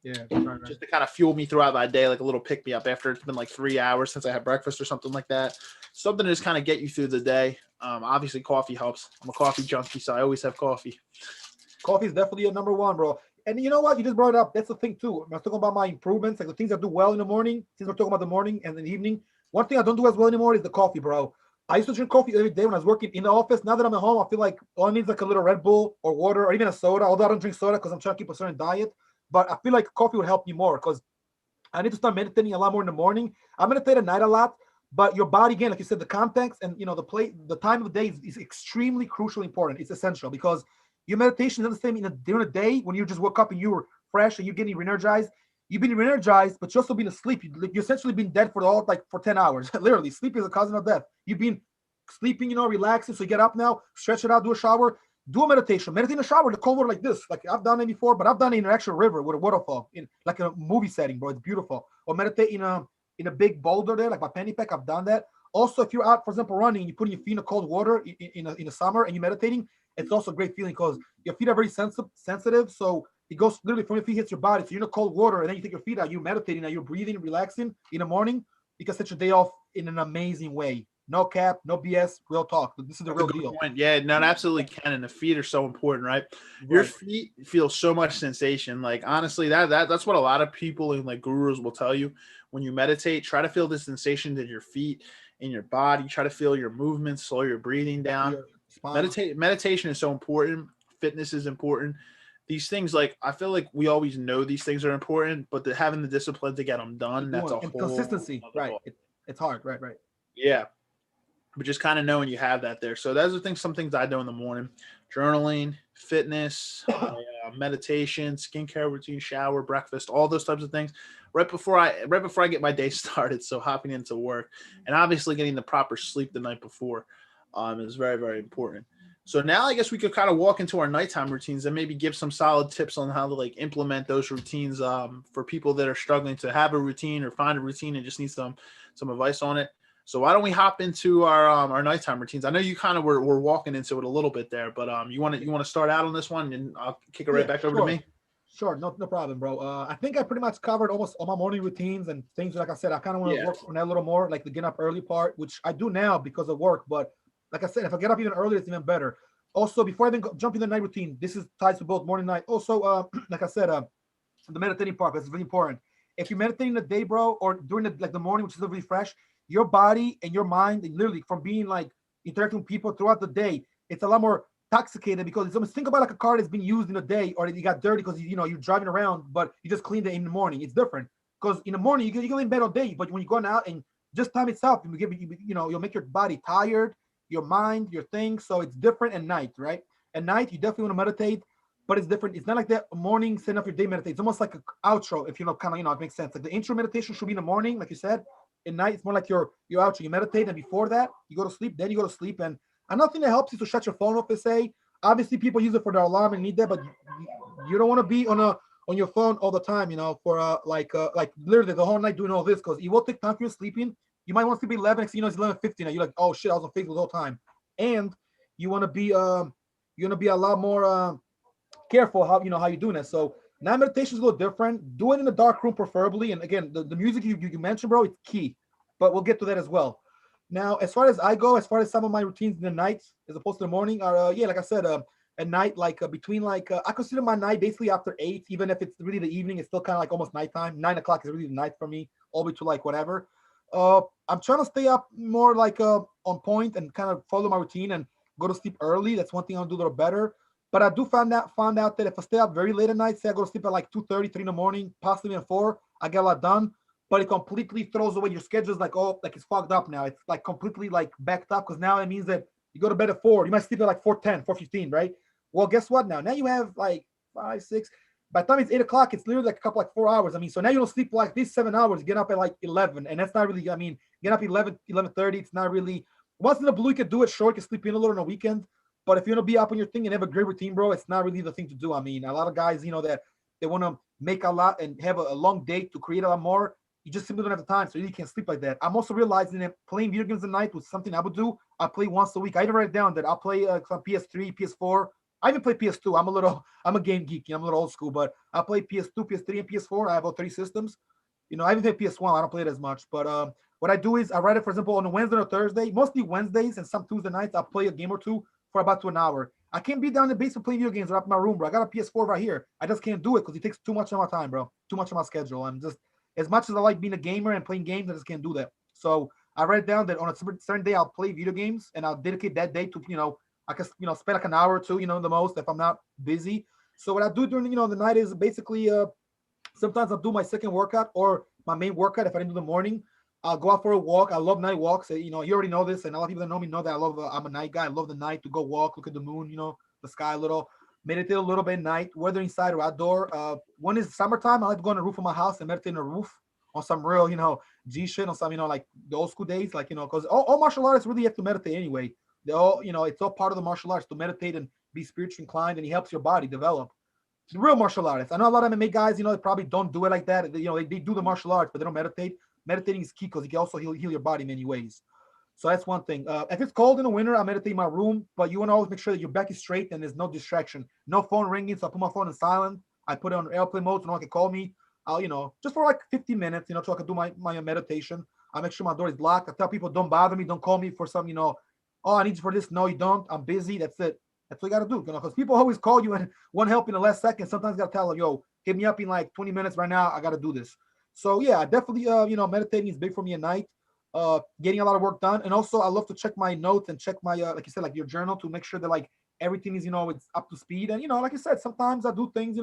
Yeah, right, right. Just to kind of fuel me throughout my day, like a little pick me up after it's been like 3 hours since I had breakfast or something like that. Something to just kind of get you through the day. Obviously, coffee helps. I'm a coffee junkie, so I always have coffee. Coffee is definitely a number one, bro. And you know what? You just brought it up. That's the thing too. I was talking about my improvements, like the things I do well in the morning. Since we're talking about the morning and the evening, One thing I don't do as well anymore is the coffee, bro. I used to drink coffee every day when I was working in the office. Now that I'm at home, I feel like all I need is like a little Red Bull or water or even a soda. Although I don't drink soda because I'm trying to keep a certain diet, but I feel like coffee would help me more because I need to start meditating a lot more in the morning. I meditate at night a lot, but your body, again, like you said, the context and the time of the day is extremely crucial, important. It's essential because your meditation is the same during the day when you just woke up and you were fresh and you're getting re-energized. You've been re-energized, but you're also been asleep. You essentially been dead for all like for 10 hours. Literally, sleep is a cause of death. You've been sleeping, relaxing. So you get up now, stretch it out, do a shower, do a meditation. Meditate in the shower, the cold water like this. Like I've done it before, but I've done it in an actual river with a waterfall in like a movie setting, bro. It's beautiful. Or meditate in a big boulder there, like my penny pack. I've done that. Also, if you're out, for example, running, you put your feet in the cold water in the summer and you're meditating, it's also a great feeling because your feet are very sensitive. So it goes literally from your feet hits your body. So you're in the cold water and then you take your feet out, you're meditating, now you're breathing, relaxing in the morning. You can set your day off in an amazing way. No cap, no BS, real talk. This is the That's a real good deal. point. Yeah, no, it absolutely can. And the feet are so important, right? Your Right. feet feel so much sensation. Like honestly, that's what a lot of people and like gurus will tell you. When you meditate, try to feel the sensation in your feet, in your body. Try to feel your movements, slow your breathing down. Your spine. Meditation is so important. Fitness is important. These things, like I feel like we always know these things are important, but having the discipline to get them To done, do that's it a and whole consistency. other Right. ball. It's hard. Right. Right. Yeah, but just kind of knowing you have that there. So those are things, some things I do in the morning: journaling, fitness, meditation, skincare routine, shower, breakfast, all those types of things. Right before I get my day started. So hopping into work, and obviously getting the proper sleep the night before, is very very important. So now I guess we could kind of walk into our nighttime routines and maybe give some solid tips on how to like implement those routines for people that are struggling to have a routine or find a routine and just need some advice on it. So why don't we hop into our nighttime routines? I know you kind of were walking into it a little bit there, but you want to start out on this one, and I'll kick it right Yeah. back over to Sure. me. Sure. No problem, bro. I think I pretty much covered almost all my morning routines and things. Like I said, I kind of want to Yeah, work on that a little more, like the get up early part, which I do now because of work. But like I said, if I get up even earlier, it's even better. Also, before I even jump in the night routine, this is ties to both morning and night. Also, like I said, the meditating part is really important. If you meditate in the day, bro, or during the morning, which is really fresh, your body and your mind, literally from being like interacting with people throughout the day, it's a lot more intoxicated because it's almost think about like a car that's been used in the day or you got dirty because you're driving around, but you just cleaned it in the morning. It's different because in the morning you can lay in bed all day, but when you're going out and just time itself, you'll make your body tired, your mind, your things. So it's different at night, right? At night, you definitely want to meditate, but it's different. It's not like that morning setting up your day meditate. It's almost like an outro, if kind of it makes sense. Like the intro meditation should be in the morning, like you said. At night, it's more like your outro. You meditate, and before that, you go to sleep. Then you go to sleep. And another thing that helps is to shut your phone off. They say obviously people use it for their alarm and need that, but you don't want to be on your phone all the time. For like literally the whole night doing all this because it will take time for you sleeping. You might want to sleep at 11. Next thing you know, it's 11:50 now. You're like, oh shit, I was on Facebook the whole time. And you want to be a lot more careful how you're doing it. So now meditation is a little different. Do it in a dark room, preferably. And again, the music you mentioned, bro, it's key. But we'll get to that as well. Now, as far as I go, as far as some of my routines in the night as opposed to the morning, are yeah, like I said, at night, like between I consider my night basically after 8, even if it's really the evening, it's still kind of like almost nighttime. 9 o'clock is really the night for me, all the way to like whatever. I'm trying to stay up more like on point and kind of follow my routine and go to sleep early. That's one thing I'll do a little better. But I do found out that if I stay up very late at night, say I go to sleep at like 2:30, 3 in the morning, possibly at 4, I get a lot done. But it completely throws away your schedule's like, oh, like it's fogged up now. It's like completely like backed up because now it means that you go to bed at 4. You might sleep at like 4:10, 4:15, right? Well, guess what now? Now you have like 5, 6. By the time it's 8 o'clock, it's literally like a couple like 4 hours. I mean, so now you don't sleep like these 7 hours, you get up at like 11. And that's not really, I mean, get up 11, 11:30. It's not really once in a blue, you can do it short, you can sleep in a little on a weekend. But if you want to be up on your thing and have a great routine, bro, it's not really the thing to do. I mean, a lot of guys, that they want to make a lot and have a long day to create a lot more. You just simply don't have the time, so you can't sleep like that. I'm also realizing that playing video games at night was something I would do. I play once a week. I even write it down that I'll play some PS3, PS4. I even play PS2. I'm a game geek. I'm a little old school, but I play PS2, PS3, and PS4. I have all 3 systems. I even play PS1. I don't play it as much, but what I do is I write it, for example, on a Wednesday or Thursday, mostly Wednesdays and some Tuesday nights. I'll play a game or two for about to an hour. I can't be down in the basement playing video games right up in my room, bro. I got a PS4 right here. I just can't do it because it takes too much of my time, bro. Too much of my schedule. I'm just as much as I like being a gamer and playing games, I just can't do that. So I write down that on a certain day I'll play video games and I'll dedicate that day to I can spend like an hour or two, the most if I'm not busy. So what I do during the night is basically sometimes I'll do my second workout or my main workout if I didn't do the morning. I'll go out for a walk. I love night walks. You already know this, and a lot of people that know me know that I love. I'm a night guy. I love the night to go walk, look at the moon, the sky a little, meditate a little bit at night, whether inside or outdoor. When it's summertime, I like to go on the roof of my house and meditate on the roof on some real, G shit, on some, like the old school days, like because all martial artists really have to meditate anyway. They all, it's all part of the martial arts to meditate and be spiritually inclined, and it helps your body develop the real martial artists. I know a lot of MMA guys, they probably don't do it like that. They do the martial arts, but they don't meditate. Meditating is key because it can also heal your body in many ways. So that's one thing. If it's cold in the winter, I meditate in my room, but you want to always make sure that your back is straight and there's no distraction. No phone ringing, so I put my phone in silent. I put it on airplane mode so no one can call me. I'll, just for like 15 minutes, so I can do my meditation. I make sure my door is locked. I tell people, don't bother me. Don't call me for some, oh, I need you for this. No, you don't. I'm busy. That's it. That's what you got to do, because people always call you and want help in the last second. Sometimes you got to tell them, yo, hit me up in like 20 minutes right now. I got to do this. So yeah, definitely, meditating is big for me at night. Getting a lot of work done, and also I love to check my notes and check my, like you said, like your journal to make sure that like everything is, it's up to speed. And like I said, sometimes I do things,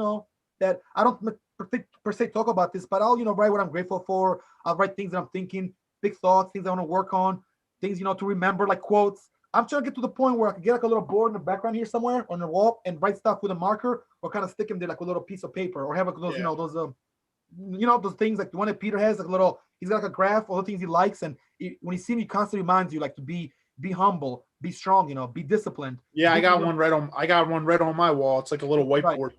that I don't per se talk about this, but I'll, write what I'm grateful for. I'll write things that I'm thinking, big thoughts, things I want to work on, things, to remember, like quotes. I'm trying to get to the point where I can get like a little board in the background here somewhere on the wall and write stuff with a marker, or kind of stick them there like a little piece of paper, or have like those, Yeah. those things like the one that Peter has, like a little. He's got like a graph, all the things he likes, and when you see him, he constantly reminds you like to be humble, be strong, be disciplined. Yeah, Be, I got one right on my wall. It's like a little right. whiteboard.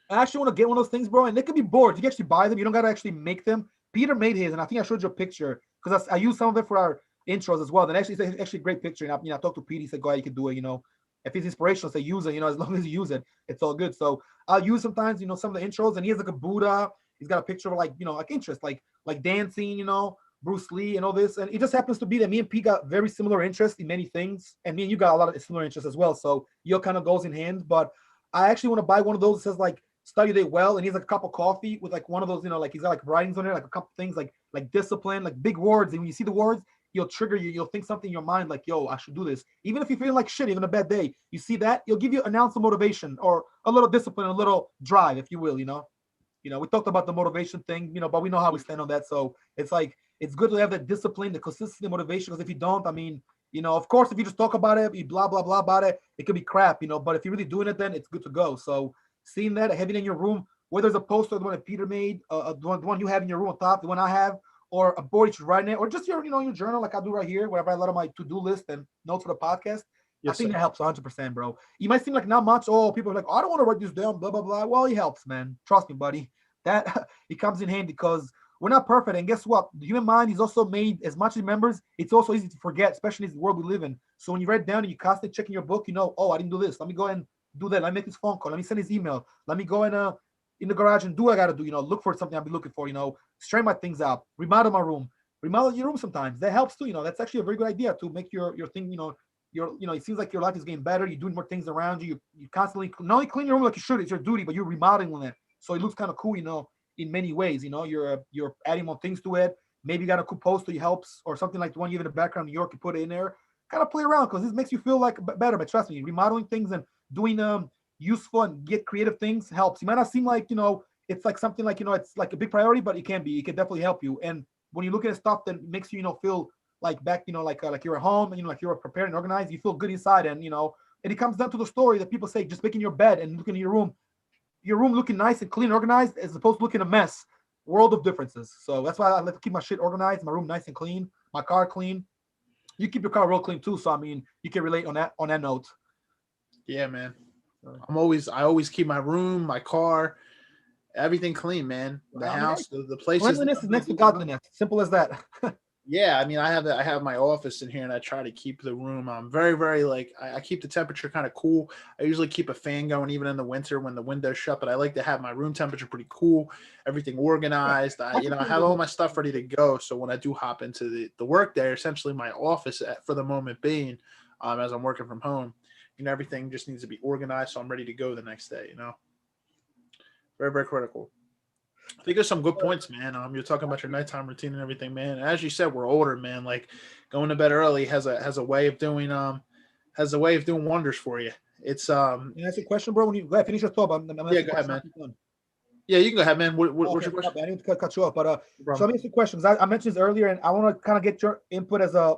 I actually want to get one of those things, bro, and they could be boards. You can actually buy them. You don't gotta actually make them. Peter made his, and I think I showed you a picture because I used some of it for our intros as well. And actually, it's actually a great picture. And I talked to Pete. He said, "Go ahead, you can do it." If it's inspirational, say use it. As long as you use it, it's all good. So I'll use sometimes, some of the intros, and he has like a Buddha. He's got a picture of like, like interest, like dancing, Bruce Lee and all this. And it just happens to be that me and Pete got very similar interests in many things, and me and you got a lot of similar interests as well. So your kind of goes in hand. But I actually want to buy one of those that says like study day well, and he's like a cup of coffee with like one of those, like he's got like writings on there, like a couple things like discipline, like big words. And when you see the words, you'll trigger you. You'll think something in your mind like, yo, I should do this. Even if you're feeling like shit, even a bad day, you see that, you'll give you an ounce of motivation or a little discipline, a little drive, if you will. We talked about the motivation thing, but we know how we stand on that. So it's like it's good to have that discipline, the consistency, motivation. Because if you don't, I mean, of course, if you just talk about it, you blah blah blah about it, it could be crap, But if you're really doing it, then it's good to go. So seeing that, having it in your room, whether it's a poster, the one that Peter made, the one you have in your room on top, the one I have, or a board you should write in it, or just your journal, like I do right here, where I write a lot of my to do list and notes for the podcast. I Yes, think sir. that helps 100%, bro. You might seem like not much. Oh, people are like, oh, I don't want to write this down, blah blah blah. Well, it helps, man. Trust me, buddy. That it comes in handy because we're not perfect. And guess what? The human mind is also made as much as it remembers. It's also easy to forget, especially in this world we live in. So when you write down and you constantly checking your book, oh, I didn't do this. Let me go and do that. Let me make this phone call. Let me send this email. Let me go and in the garage and do what I gotta do. Look for something I'll be looking for. Straighten my things out. Remodel my room. Remodel your room sometimes. That helps too. That's actually a very good idea to make your thing. It seems like your life is getting better. You're doing more things around you. You constantly not only clean your room like you should. It's your duty, but you're remodeling it so it looks kind of cool. In many ways. You're adding more things to it. Maybe you got a cool poster that helps or something like the one you have in the background in New York. You put it in there. Kind of play around because this makes you feel like better. But trust me, remodeling things and doing useful and get creative things helps. You might not seem like it's like something like it's like a big priority, but it can be. It can definitely help you. And when you look at stuff that makes you feel like back like you're at home and like you're prepared and organized, you feel good inside. And and it comes down to the story that people say, just making your bed and looking in your room looking nice and clean and organized as opposed to looking a mess. World of differences. So that's why I like to keep my shit organized, my room nice and clean, my car clean. You keep your car real clean too. So I mean, you can relate on that note. Yeah, man. So, I always keep my room, my car, everything clean, man. The I mean, hey, house, the place is cleanliness is next to godliness. Simple as that. yeah. I mean, I have my office in here, and I try to keep the room. Very, very like I keep the temperature kind of cool. I usually keep a fan going even in the winter when the window's shut. But I like to have my room temperature pretty cool, everything organized. I have all my stuff ready to go. So when I do hop into the work day, essentially my office for the moment being, as I'm working from home, everything just needs to be organized. So I'm ready to go the next day. Very, very critical. I think there's some good points, man. You're talking about your nighttime routine and everything, man. As you said, we're older, man. Like going to bed early has a way of doing wonders for you. It's Can I ask you a question, bro? When you go ahead, finish your thought. I'm Yeah, asking a go ahead, question man. after you're done. Yeah, you can go ahead, man. What's Okay, your my question? bad. I didn't cut you off, but No so problem. let me ask you a question because I mentioned this earlier, and I want to kind of get your input as a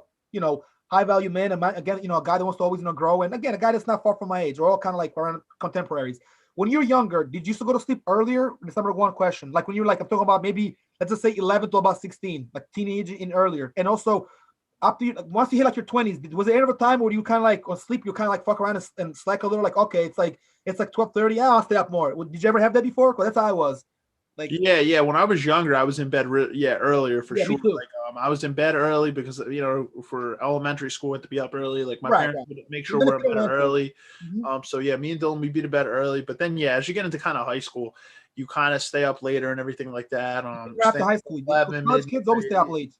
high value man, and again, a guy that wants to always grow, and again, a guy that's not far from my age. We're all kind of like around contemporaries. When you're younger, did you used to go to sleep earlier? That's number one question. Like when you're like I'm talking about maybe let's just say 11 to about 16, like teenage in earlier, and also after once you hit like your 20s, was there ever a time where you kind of like on sleep, you kind of like fuck around and slack a little, like okay, it's like 12:30, I'll stay up more. Did you ever have that before? Because that's how I was. Like, Yeah, yeah. When I was younger, I was in bed earlier for yeah, me sure. too. Like I was in bed early because for elementary school, I had to be up early. Like my Right, parents right. would make You sure did we're it in for bed one thing. early. Mhm. So yeah, me and Dylan we'd be to bed early. But then yeah, as you get into kind of high school, you kind of stay up later and everything like that. After Staying high up school, 11 college kids always stay up midnight. late.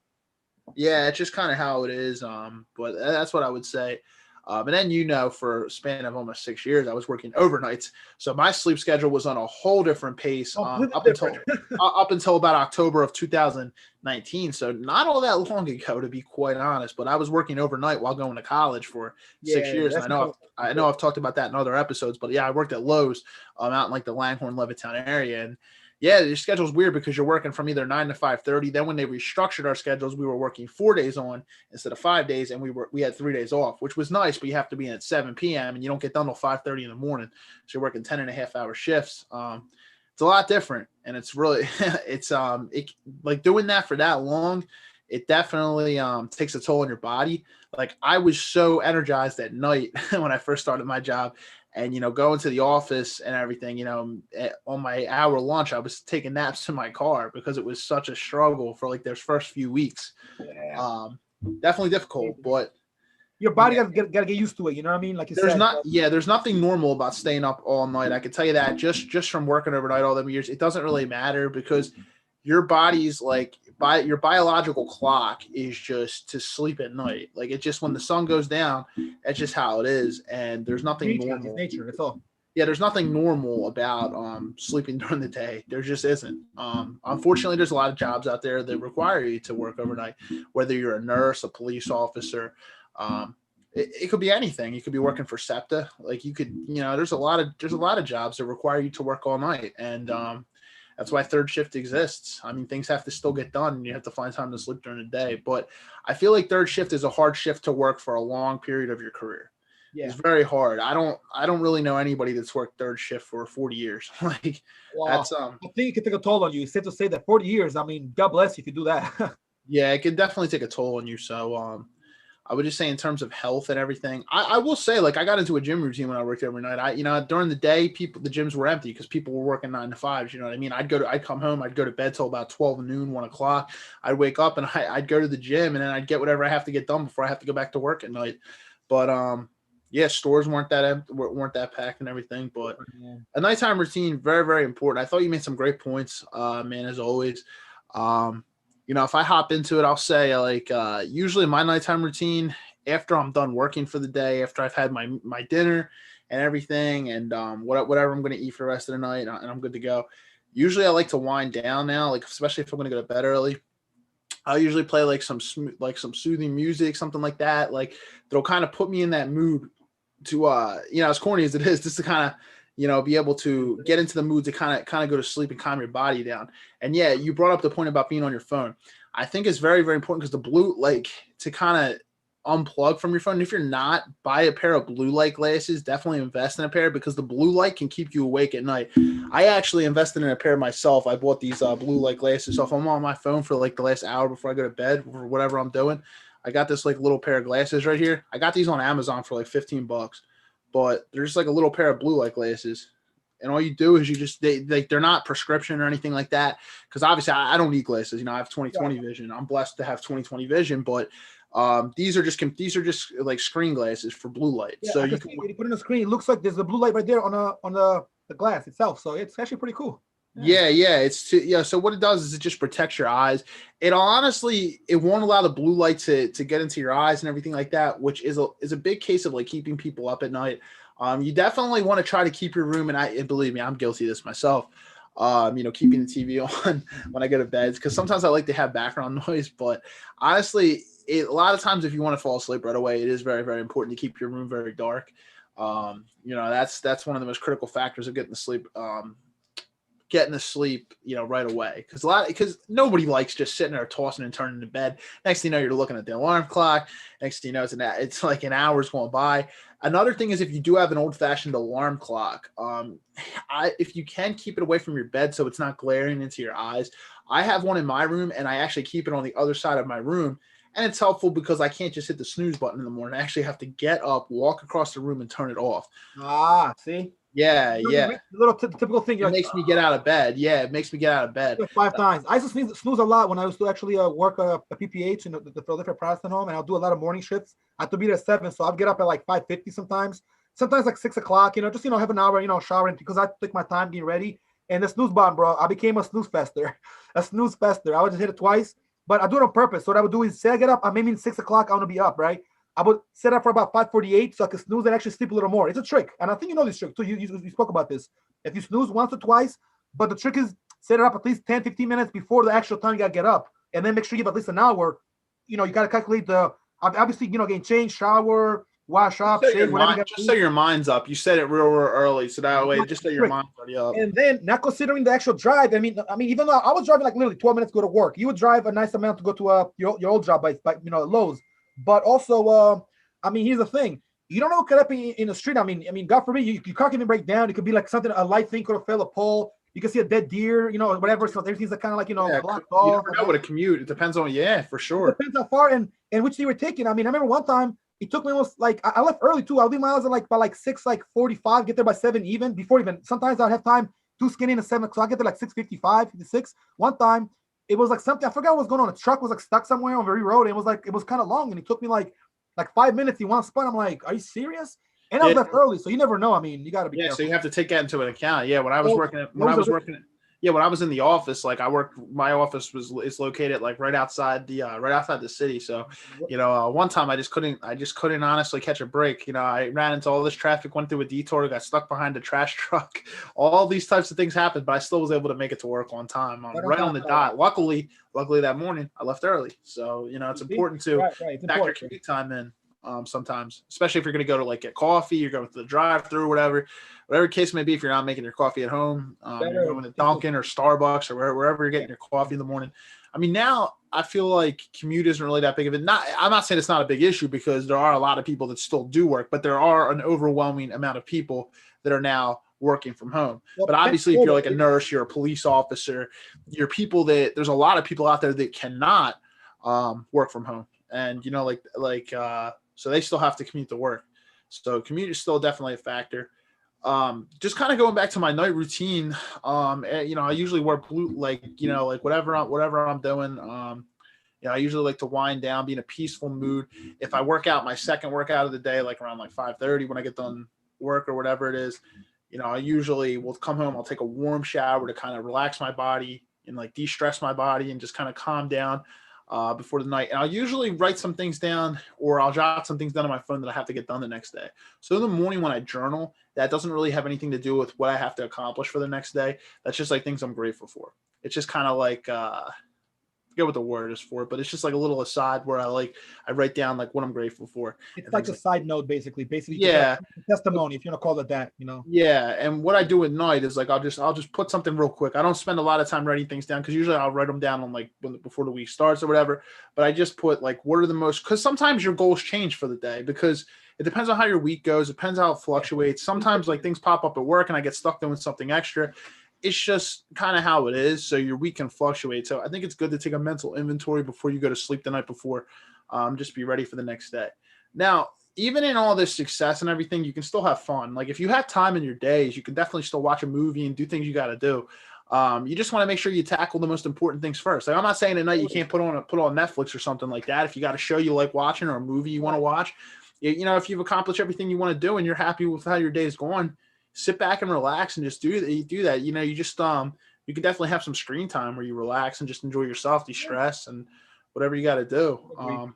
Yeah, it's just kind of how it is. But that's what I would say. And then for a span of almost 6 years, I was working overnights, so my sleep schedule was on a whole different pace. Completely different. Up until about October of 2019. So not all that long ago, to be quite honest. But I was working overnight while going to college for six Yeah, years, and that's important for I know sure. I've talked about that in other episodes. But yeah, I worked at Lowe's, out in like the Langhorne Levittown area, and yeah, your schedule's weird because you're working from either 9 to 5:30. Then when they restructured our schedules, we were working 4 days on instead of 5 days, and we had 3 days off, which was nice. But you have to be in at 7 p.m. and you don't get done till 5:30 in the morning, so you're working 10.5 hour shifts. It's a lot different, and it's really like doing that for that long. It definitely takes a toll on your body. Like I was so energized at night when I first started my job, and going to the office and everything, on my hour lunch I was taking naps in my car because it was such a struggle for like those first few weeks. Yeah, um Definitely difficult, but your body yeah, gotta get used to it. You know what I mean? Like you said. But there's nothing normal about staying up all night. I can tell you that just from working overnight all them years. It doesn't really matter because your body's like your biological clock is just to sleep at night. Like it's just when the sun goes down, that's just how it is, and there's nothing nature, it's normal. nature. That's all. Yeah, there's nothing normal about sleeping during the day. There just isn't. Unfortunately, there's a lot of jobs out there that require you to work overnight, whether you're a nurse, a police officer. Um, it could be anything. You could be working for SEPTA. Like you could, there's a lot of jobs that require you to work all night, and that's why third shift exists. I mean, things have to still get done, and you have to find time to sleep during the day. But I feel like third shift is a hard shift to work for a long period of your career. It's Yeah. very hard. I don't really know anybody that's worked third shift for 40 years. Like Wow. that's I think it can take a toll on you. It's safe to say that 40 years. I mean, God bless you if you do that. yeah, it can definitely take a toll on you. So I would just say in terms of health and everything, I will say like I got into a gym routine when I worked every night. During the day, the gyms were empty because people were working 9 to 5s. You know what I mean? I'd come home, I'd go to bed till about 12 noon, 1 o'clock. I'd wake up and I'd go to the gym, and then I'd get whatever I have to get done before I have to go back to work at night. But yeah, stores weren't that packed and everything. But Yeah. a nighttime routine, very, very important. I thought you made some great points, man, as always. Um, if I hop into it, I'll say like usually my nighttime routine after I'm done working for the day, after I've had my dinner and everything, and whatever I'm going to eat for the rest of the night, and I'm good to go. Usually, I like to wind down now, like especially if I'm going to go to bed early. I'll usually play like some soothing music, something like that, like that'll kind of put me in that mood to as corny as it is, just to kind of be able to get into the mood to kind of go to sleep and calm your body down. And yeah, you brought up the point about being on your phone. I think it's very, very important because the blue, like, to kind of unplug from your phone. And if you're not, buy a pair of blue light glasses. Definitely invest in a pair because the blue light can keep you awake at night. I actually invested in a pair myself. I bought these blue light glasses. So if I'm on my phone for like the last hour before I go to bed or whatever I'm doing, I got this like little pair of glasses right here. I got these on Amazon for like $15, but they're just like a little pair of blue light glasses. And all you do is they're not prescription or anything like that. Because obviously I don't need glasses. I have 20/20 vision. I'm blessed to have 20/20 vision, but these are just like screen glasses for blue light. Yeah, So I can you see can, it. When you put it on the screen, it looks like there's a blue light right there on the glass itself. So it's actually pretty cool. Yeah. yeah. So what it does is it just protects your eyes. It won't allow the blue light to get into your eyes and everything like that, which is a big case of like keeping people up at night. You definitely want to try to keep your room, and believe me, I'm guilty of this myself. Keeping the TV on when I go to bed, because sometimes I like to have background noise. But honestly, a lot of times if you want to fall asleep right away, it is very, very important to keep your room very dark. That's one of the most critical factors of getting to sleep. Getting to sleep, right away. Because nobody likes just sitting there tossing and turning in bed. Next thing you know, you're looking at the alarm clock. Next thing you know, it's like an hour's going by. Another thing is, if you do have an old fashioned alarm clock, if you can keep it away from your bed so it's not glaring into your eyes. I have one in my room, and I actually keep it on the other side of my room. And it's helpful because I can't just hit the snooze button in the morning. I actually have to get up, walk across the room, and turn it off. See, Yeah, yeah. the little typical thing. It makes me get out of bed. Yeah, it makes me get out of bed. Like 5 times. I used to snooze a lot when I used to actually work a PPH in the Philadelphia Protestant home, and I'll do a lot of morning shifts. I have to be there at 7, so I'll get up at like 5:50 sometimes like 6 o'clock. Just have an hour, showering, because I take my time getting ready. And the snooze button, bro, I became a snooze fester. A snooze fester. I would just hit it twice, but I do it on purpose. So what I would do is, say I get up, maybe in 6 o'clock, I want to be up, right? I would set up for about 5:48 so I could snooze and actually sleep a little more. It's a trick, and I think you know this trick too. You spoke about this. If you snooze once or twice, but the trick is set it up at least 10, 15 minutes before the actual time you got to get up, and then make sure you have at least an hour. You got to calculate obviously, getting changed, shower, wash up, shave, whatever. Just so your mind's up. You said it real early, so that way, just so your mind's already up. And then, not considering the actual drive. I mean, even though I was driving like literally 12 minutes to go to work, you would drive a nice amount to go to your old job by Lowe's. But also, here's the thing: you don't know what could happen in the street. I mean, God forbid, your car can break down. It could be like something, a light thing could have fell, a pole. You can see a dead deer, whatever. So everything's kind of like blocked off. You never know what a commute. It depends on for sure. It depends how far and which they were taking. I remember one time it took me almost like I left early too. I'll leave my house at by 6:45, get there by 7 even. Before even sometimes I'll have time too skinny in at 7 o'clock. I get there like 6:55, 56. One time it was like something I forgot what was going on. A truck was like stuck somewhere on Very Road. And it was kind of long, and it took me like 5 minutes in one spot. I'm like, are you serious? And I left early, so you never know. You got to be careful. So you have to take that into an account. Yeah, when I was in the office, like my office is located like right outside the city. So, one time I just couldn't honestly catch a break. I ran into all this traffic, went through a detour, got stuck behind a trash truck. All these types of things happened, but I still was able to make it to work on time, right on the dot. Luckily that morning I left early. So, it's important to factor commute time in. Sometimes, especially if you're going to go to like get coffee, you're going to the drive-through, whatever case may be. If you're not making your coffee at home, you're going to Dunkin' or Starbucks or wherever you're getting your coffee in the morning. Now I feel like commute isn't really that big of it. I'm not saying it's not a big issue, because there are a lot of people that still do work, but there are an overwhelming amount of people that are now working from home. But obviously, if you're like a nurse, you're a police officer, there's a lot of people out there that cannot work from home, and so they still have to commute to work. So commute is still definitely a factor. Just kind of going back to my night routine. I usually wear blue, whatever I'm doing. I usually like to wind down, be in a peaceful mood. If I work out my second workout of the day, like around 5:30 when I get done work or whatever it is, I usually will come home. I'll take a warm shower to kind of relax my body and de-stress my body and just kind of calm down before the night. And I'll usually write some things down, or I'll jot some things down on my phone that I have to get done the next day. So in the morning when I journal, that doesn't really have anything to do with what I have to accomplish for the next day. That's just things I'm grateful for. It's just kind of I forget what the word is for it, but it's just a little aside where I write down what I'm grateful for. It's like a side note, basically. Yeah, testimony, if you want to call it that, Yeah, and what I do at night is I'll just put something real quick. I don't spend a lot of time writing things down, because usually I'll write them down on before the week starts or whatever. But I just put what are the most, because sometimes your goals change for the day, because it depends on how your week goes. It depends how it fluctuates. Sometimes things pop up at work and I get stuck doing something extra. It's just kind of how it is. So your week can fluctuate. So I think it's good to take a mental inventory before you go to sleep the night before. Just be ready for the next day. Now, even in all this success and everything, you can still have fun. If you have time in your days, you can definitely still watch a movie and do things you got to do. You just want to make sure you tackle the most important things first. I'm not saying at night you can't put on Netflix or something like that. If you got a show you like watching or a movie you want to watch, if you've accomplished everything you want to do and you're happy with how your day is going, sit back and relax and just do that. You just you can definitely have some screen time where you relax and just enjoy yourself, de-stress, and whatever you got to do.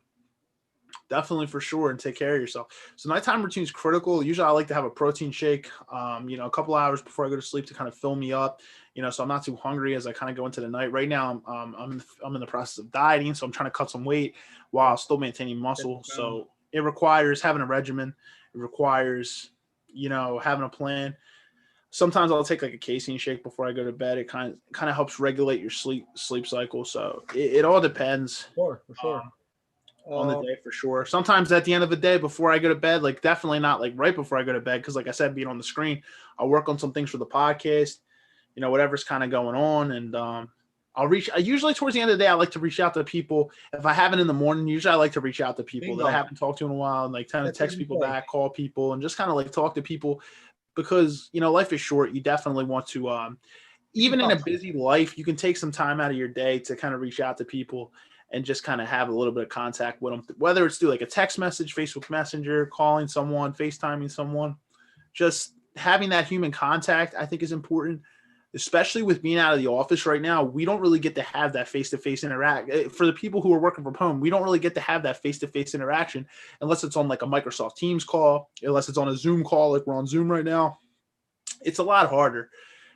definitely for sure, and take care of yourself. So nighttime routine is critical. Usually I like to have a protein shake, a couple hours before I go to sleep to kind of fill me up, so I'm not too hungry as I kind of go into the night. Right now I'm in the process of dieting, so I'm trying to cut some weight while still maintaining muscle. So it requires having a regimen. It requires, having a plan. Sometimes I'll take like a casein shake before I go to bed. It kind of helps regulate your sleep cycle. So it all depends. For sure. On the day for sure. Sometimes at the end of the day before I go to bed, like definitely not like right before I go to bed, because like I said, being on the screen, I'll work on some things for the podcast, whatever's kind of going on, and I usually towards the end of the day I like to reach out to people. If I haven't in the morning, usually I like to reach out to people that I haven't talked to in a while, and like kind of text people back, call people, and just kind of like talk to people, because life is short. You definitely want to even in a busy life, you can take some time out of your day to kind of reach out to people and just kind of have a little bit of contact with them, whether it's through like a text message, Facebook Messenger, calling someone, FaceTiming someone. Just having that human contact, I think, is important, especially with being out of the office right now. We don't really get to have that face-to-face interact. For the people who are working from home, we don't really get to have that face-to-face interaction unless it's on like a Microsoft Teams call, unless it's on a Zoom call, like we're on Zoom right now. It's a lot harder.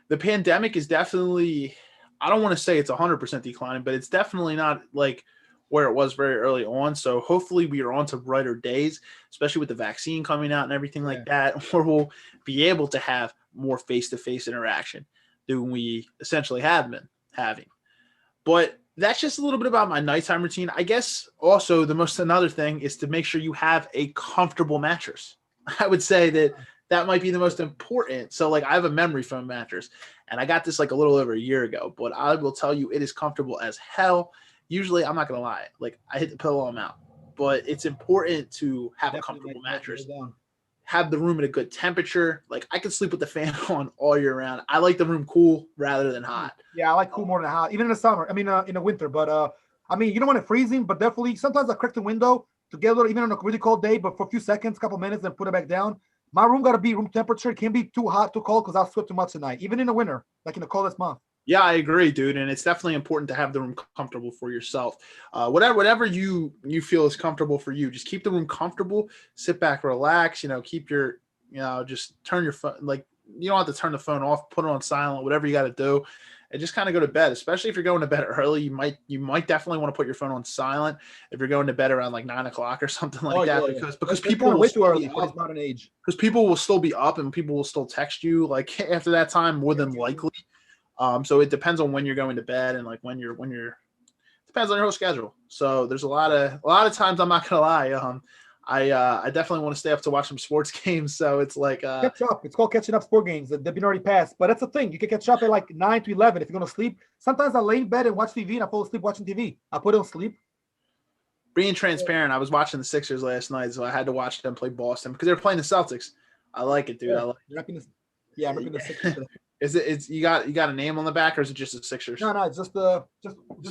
The pandemic is definitely, I don't want to say it's 100% declining, but it's definitely not like where it was very early on. So hopefully we are on to brighter days, especially with the vaccine coming out and everything like that, where we'll be able to have more face-to-face interaction than we essentially have been having. But that's just a little bit about my nighttime routine. I guess also another thing is to make sure you have a comfortable mattress. I would say that might be the most important. So like I have a memory foam mattress, and I got this like a little over a year ago, but I will tell you it is comfortable as hell. Usually, I'm not going to lie, like I hit the pillow, I'm out. But it's important to have a comfortable mattress. Have the room at a good temperature. Like I can sleep with the fan on all year round. I like the room cool rather than hot. Yeah, I like cool more than hot, even in the summer. I mean, in the winter. But you don't want it freezing, but definitely sometimes I crack the window to get a little, even on a really cold day, but for a few seconds, couple minutes, then put it back down. My room got to be room temperature. It can't be too hot, too cold, because I'll sweat too much at night, even in the winter, like in the coldest month. Yeah, I agree, dude. And it's definitely important to have the room comfortable for yourself. Whatever you feel is comfortable for you, just keep the room comfortable, sit back, relax, keep your, just turn your phone, like you don't have to turn the phone off, put it on silent, whatever you got to do, and just kind of go to bed. Especially if you're going to bed early, you might definitely want to put your phone on silent if you're going to bed around like 9 o'clock or something like that, because people will way too early for this modern age. Because people will still be up and people will still text you like after that time, more than likely. So it depends on when you're going to bed, and like when you're depends on your whole schedule. So there's a lot of times, I'm not gonna lie, I definitely want to stay up to watch some sports games. So it's like catch up. It's called catching up sport games. They've been already passed, but that's the thing. You can catch up at like 9 to 11 if you're gonna sleep. Sometimes I lay in bed and watch TV, and I fall asleep watching TV. I put it on sleep. Being transparent, I was watching the Sixers last night, so I had to watch them play Boston because they were playing the Celtics. I like it, dude. Yeah, I like I'm repping the Sixers. It's you got a name on the back, or is it just the Sixers? No, it's just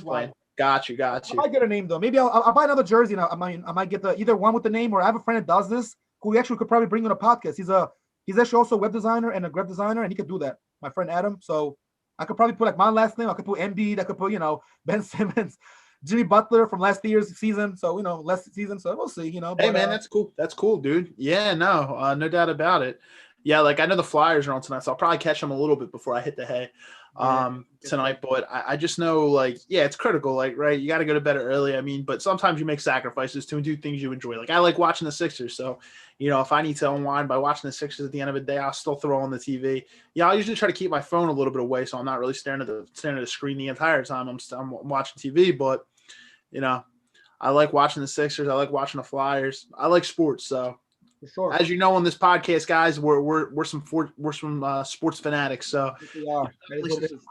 playing. Got you. I might get a name though. Maybe I'll buy another jersey. I might get either one with the name, or I have a friend that does this who actually could probably bring on a podcast. He's actually also a web designer and a graphic designer, and he could do that. My friend Adam. So I could probably put like my last name. I could put Embiid. I could put Ben Simmons, Jimmy Butler from last year's season. So last season. So we'll see. But, hey man, that's cool. That's cool, dude. Yeah, no doubt about it. Yeah, like I know the Flyers are on tonight, so I'll probably catch them a little bit before I hit the hay tonight. But I just know, like, yeah, it's critical. Like, right, you got to go to bed early. I mean, but sometimes you make sacrifices to do things you enjoy. Like, I like watching the Sixers, so if I need to unwind by watching the Sixers at the end of the day, I'll still throw on the TV. Yeah, I usually try to keep my phone a little bit away, so I'm not really staring at the screen the entire time I'm watching TV. But I like watching the Sixers. I like watching the Flyers. I like sports, so. For sure. As you know, on this podcast, guys, we're some sports fanatics. So we are.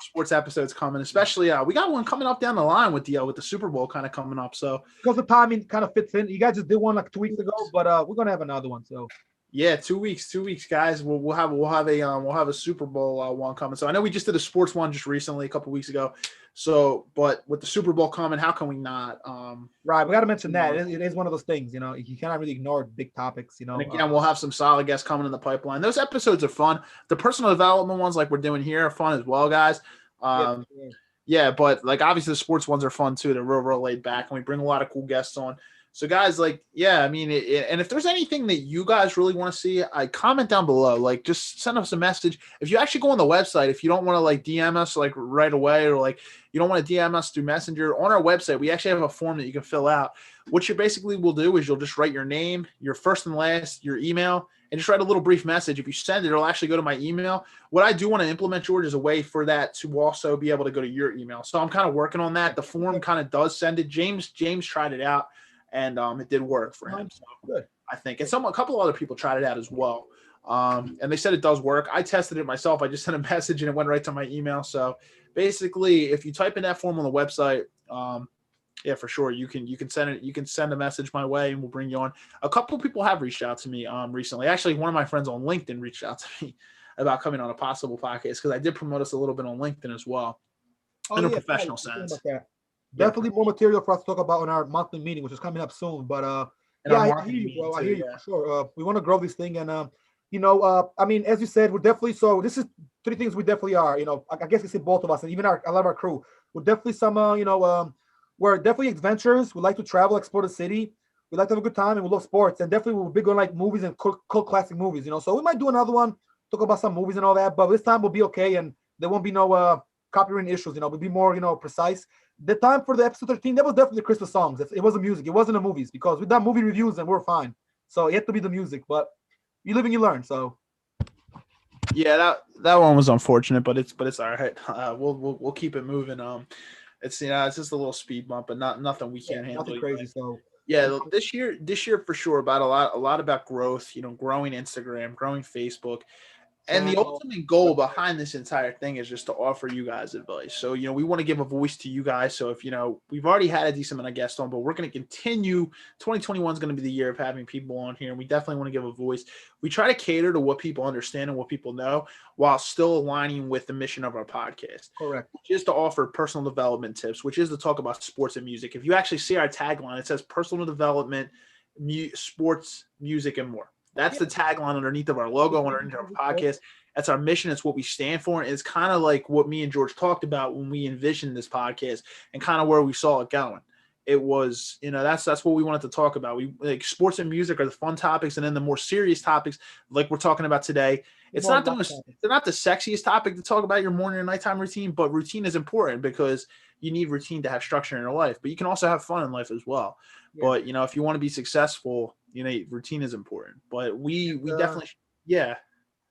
Sports episodes coming, especially we got one coming up down the line with the Super Bowl kind of coming up. So because the timing kind of fits in. You guys just did one like 2 weeks ago, but we're gonna have another one. So yeah, 2 weeks, guys. We'll have a Super Bowl one coming. So I know we just did a sports one just recently, a couple weeks ago. So, but with the Super Bowl coming, how can we not? Right, we got to mention that it is one of those things. You cannot really ignore big topics. And again, we'll have some solid guests coming in the pipeline. Those episodes are fun. The personal development ones, like we're doing here, are fun as well, guys. Yeah, but like obviously the sports ones are fun too. They're real laid back, and we bring a lot of cool guests on. So guys, like, yeah, I mean, and if there's anything that you guys really want to see, I comment down below. Like, just send us a message. If you actually go on the website, if you don't want to like DM us like right away, or like you don't want to DM us through Messenger, on our website, we actually have a form that you can fill out. What you basically will do is you'll just write your name, your first and last, your email, and just write a little brief message. If you send it, it'll actually go to my email. What I do want to implement, George, is a way for that to also be able to go to your email. So I'm kind of working on that. The form kind of does send it. James tried it out, and it did work for him. So Good. I think, and a couple other people tried it out as well, and they said it does work. I tested it myself. I just sent a message and it went right to my email. So basically, if you type in that form on the website, yeah, for sure, you can send it. You can send a message my way, and we'll bring you on. A couple of people have reached out to me recently. Actually, one of my friends on LinkedIn reached out to me about coming on a possible podcast because I did promote us a little bit on LinkedIn as well, in a professional sense. Definitely more material for us to talk about in our monthly meeting, which is coming up soon. But yeah, I hear you, bro. I hear you for sure. We want to grow this thing, and I mean, as you said, we're definitely this is three things we definitely are. I guess you say both of us, and even a lot of our crew. We're definitely we're definitely adventurers. We like to travel, explore the city. We like to have a good time, and we love sports. And definitely, we're big on like movies and cult classic movies. So we might do another one, talk about some movies and all that. But this time we'll be okay, and there won't be no copyright issues. We'll be more precise. The time for the episode 13, that was definitely the Christmas songs. It was the music. It wasn't the movies because we've done movie reviews and we're fine. So it had to be the music, but you live and you learn. So yeah, that one was unfortunate, but it's all right. We'll keep it moving. It's it's just a little speed bump, but nothing we can't handle. Nothing crazy. So yeah, this year for sure about a lot about growth. Growing Instagram, growing Facebook. And the ultimate goal behind this entire thing is just to offer you guys advice. So, we want to give a voice to you guys. So if, we've already had a decent amount of guests on, but we're going to continue. 2021 is going to be the year of having people on here. And we definitely want to give a voice. We try to cater to what people understand and what people know while still aligning with the mission of our podcast. Correct. Which is to offer personal development tips, which is to talk about sports and music. If you actually see our tagline, it says personal development, sports, music, and more. That's the tagline underneath of our logo, underneath our podcast. That's our mission. It's what we stand for. And it's kind of like what me and George talked about when we envisioned this podcast and kind of where we saw it going. It was, that's what we wanted to talk about. We like sports and music are the fun topics, and then the more serious topics, like we're talking about today. It's not the sexiest topic to talk about your morning and nighttime routine, but routine is important because you need routine to have structure in your life. But you can also have fun in life as well. Yeah. But if you want to be successful, routine is important. But we definitely, yeah.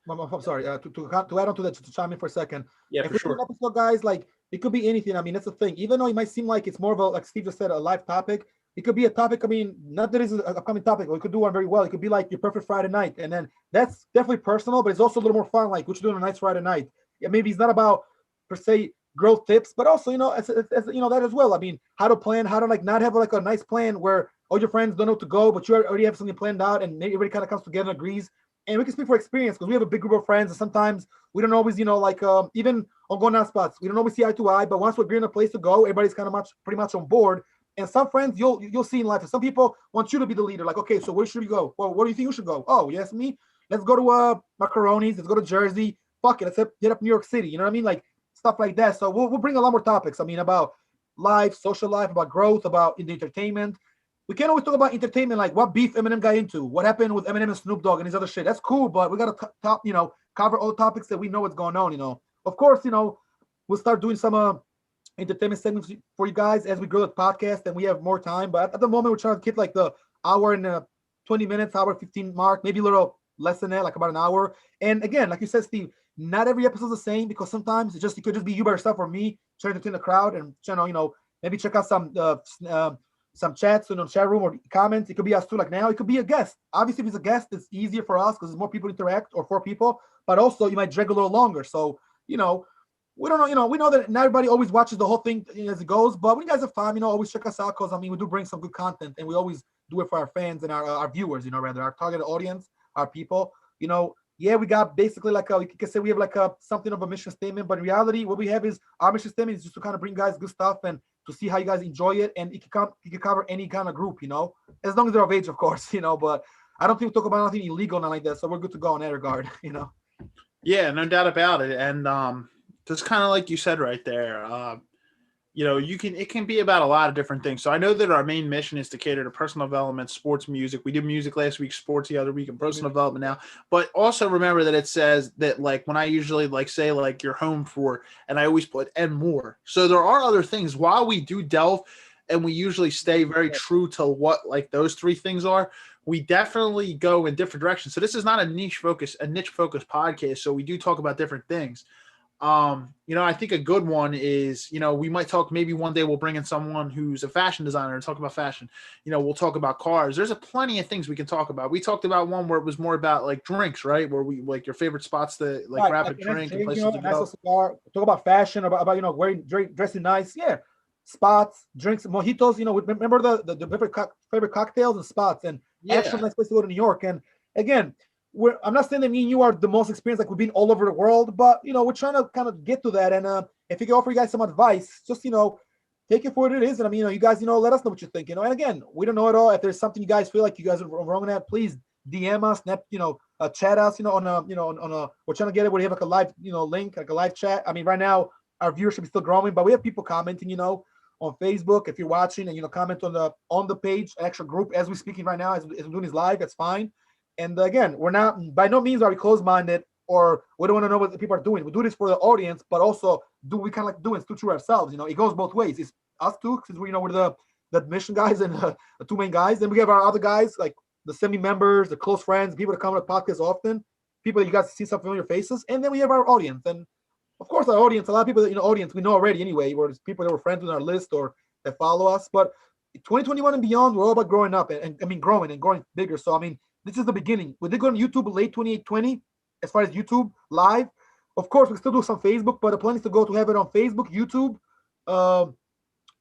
I'm sorry. To add on to that, to chime in for a second. Yeah, if for sure. An episode, guys, like it could be anything. I mean, that's the thing. Even though it might seem like it's more of a, like Steve just said, a live topic, it could be a topic. I mean, not that it's an upcoming topic, but we could do one very well. It could be like your perfect Friday night, and then that's definitely personal, but it's also a little more fun. Like what you do on a nice Friday night. Yeah, maybe it's not about per se growth tips, but also as that as well. I mean, how to plan, how to like not have like a nice plan where all your friends don't know to go, but you already have something planned out, and maybe everybody kind of comes together and agrees. And we can speak for experience because we have a big group of friends, and sometimes we don't always, even on going out spots, we don't always see eye to eye. But once we're agreeing a place to go, everybody's kind of pretty much on board. And some friends you'll see in life, and some people want you to be the leader. Like, okay, so where should we go? Well, where do you think you should go? Oh, yes, me. Let's go to Macaroni's. Let's go to Jersey. Fuck it, let's hit up New York City. You know what I mean? Like stuff like that. So we'll bring a lot more topics. I mean, about life, social life, about growth, about in the entertainment. We can't always talk about entertainment, like what beef Eminem got into, what happened with Eminem and Snoop Dogg and his other shit. That's cool, but we gotta cover all the topics that we know what's going on. Of course, we'll start doing some entertainment segments for you guys as we grow the podcast and we have more time. But at the moment, we're trying to hit like the hour and 20 minutes, hour 15 mark, maybe a little less than that, like about an hour. And again, like you said, Steve, not every episode is the same because sometimes it could just be you by yourself or me trying to entertain the crowd and maybe check out some chats, chat room or comments. It could be us too. Like now, it could be a guest. Obviously, if it's a guest, it's easier for us because there's more people to interact or 4 people. But also, you might drag a little longer. So, we don't know. We know that not everybody always watches the whole thing as it goes. But when you guys have time, always check us out because we do bring some good content and we always do it for our fans and our viewers. Rather our target audience, our people. Yeah, we got basically like we can say we have like something of a mission statement. But in reality, what we have is our mission statement is just to kind of bring guys good stuff and to see how you guys enjoy it, and it can cover any kind of group, as long as they're of age, of course, but I don't think we talk about anything illegal, not like that, so we're good to go in that regard, Yeah, no doubt about it, and just kind of like you said right there, it can be about a lot of different things. So I know that our main mission is to cater to personal development, sports, music. We did music last week, sports the other week, and personal development now. But also remember that it says that, like, when I usually say like you're home for, and I always put and more. So there are other things while we do delve, and we usually stay very true to what like those three things are. We definitely go in different directions. So this is not a niche focus podcast. So we do talk about different things. I think a good one is, we might talk, maybe one day we'll bring in someone who's a fashion designer and talk about fashion. We'll talk about cars. There's a plenty of things we can talk about. We talked about one where it was more about like drinks, right? Where we like your favorite spots to like grab a drink and places to nice go. cigar, talk about fashion, about wearing, dressing nice. Yeah. Spots, drinks, mojitos, remember the favorite cocktails and spots, and actual nice place to go to New York. And again, I'm not saying that me and you are the most experienced, like we've been all over the world, but we're trying to kind of get to that. And if we can offer you guys some advice, just take it for what it is. And I mean, you guys, let us know what you think. And again, we don't know it all. If there's something you guys feel like you guys are wrong at, please DM us, chat us, on a we're trying to get it where we have like a live, link, like a live chat. I mean, right now our viewership is still growing, but we have people commenting, on Facebook. If you're watching and comment on the page, extra group as we're speaking right now, as we're doing this live, that's fine. And again, we're not, by no means are we closed-minded or we don't want to know what the people are doing. We do this for the audience, but also we kind of like doing it to ourselves. It goes both ways. It's us two, since we're the admission guys and the two main guys. Then we have our other guys, like the semi-members, the close friends, people that come to the podcast often, people that you guys see some familiar faces. And then we have our audience. And of course, our audience, a lot of people that, audience we know already anyway, or people that were friends with our list or that follow us. But 2021 and beyond, we're all about growing up and I mean, growing bigger. So, I mean, this is the beginning. We did go on YouTube late 2020 as far as YouTube live. Of course, we still do some Facebook, but the plan is to go to have it on Facebook, YouTube,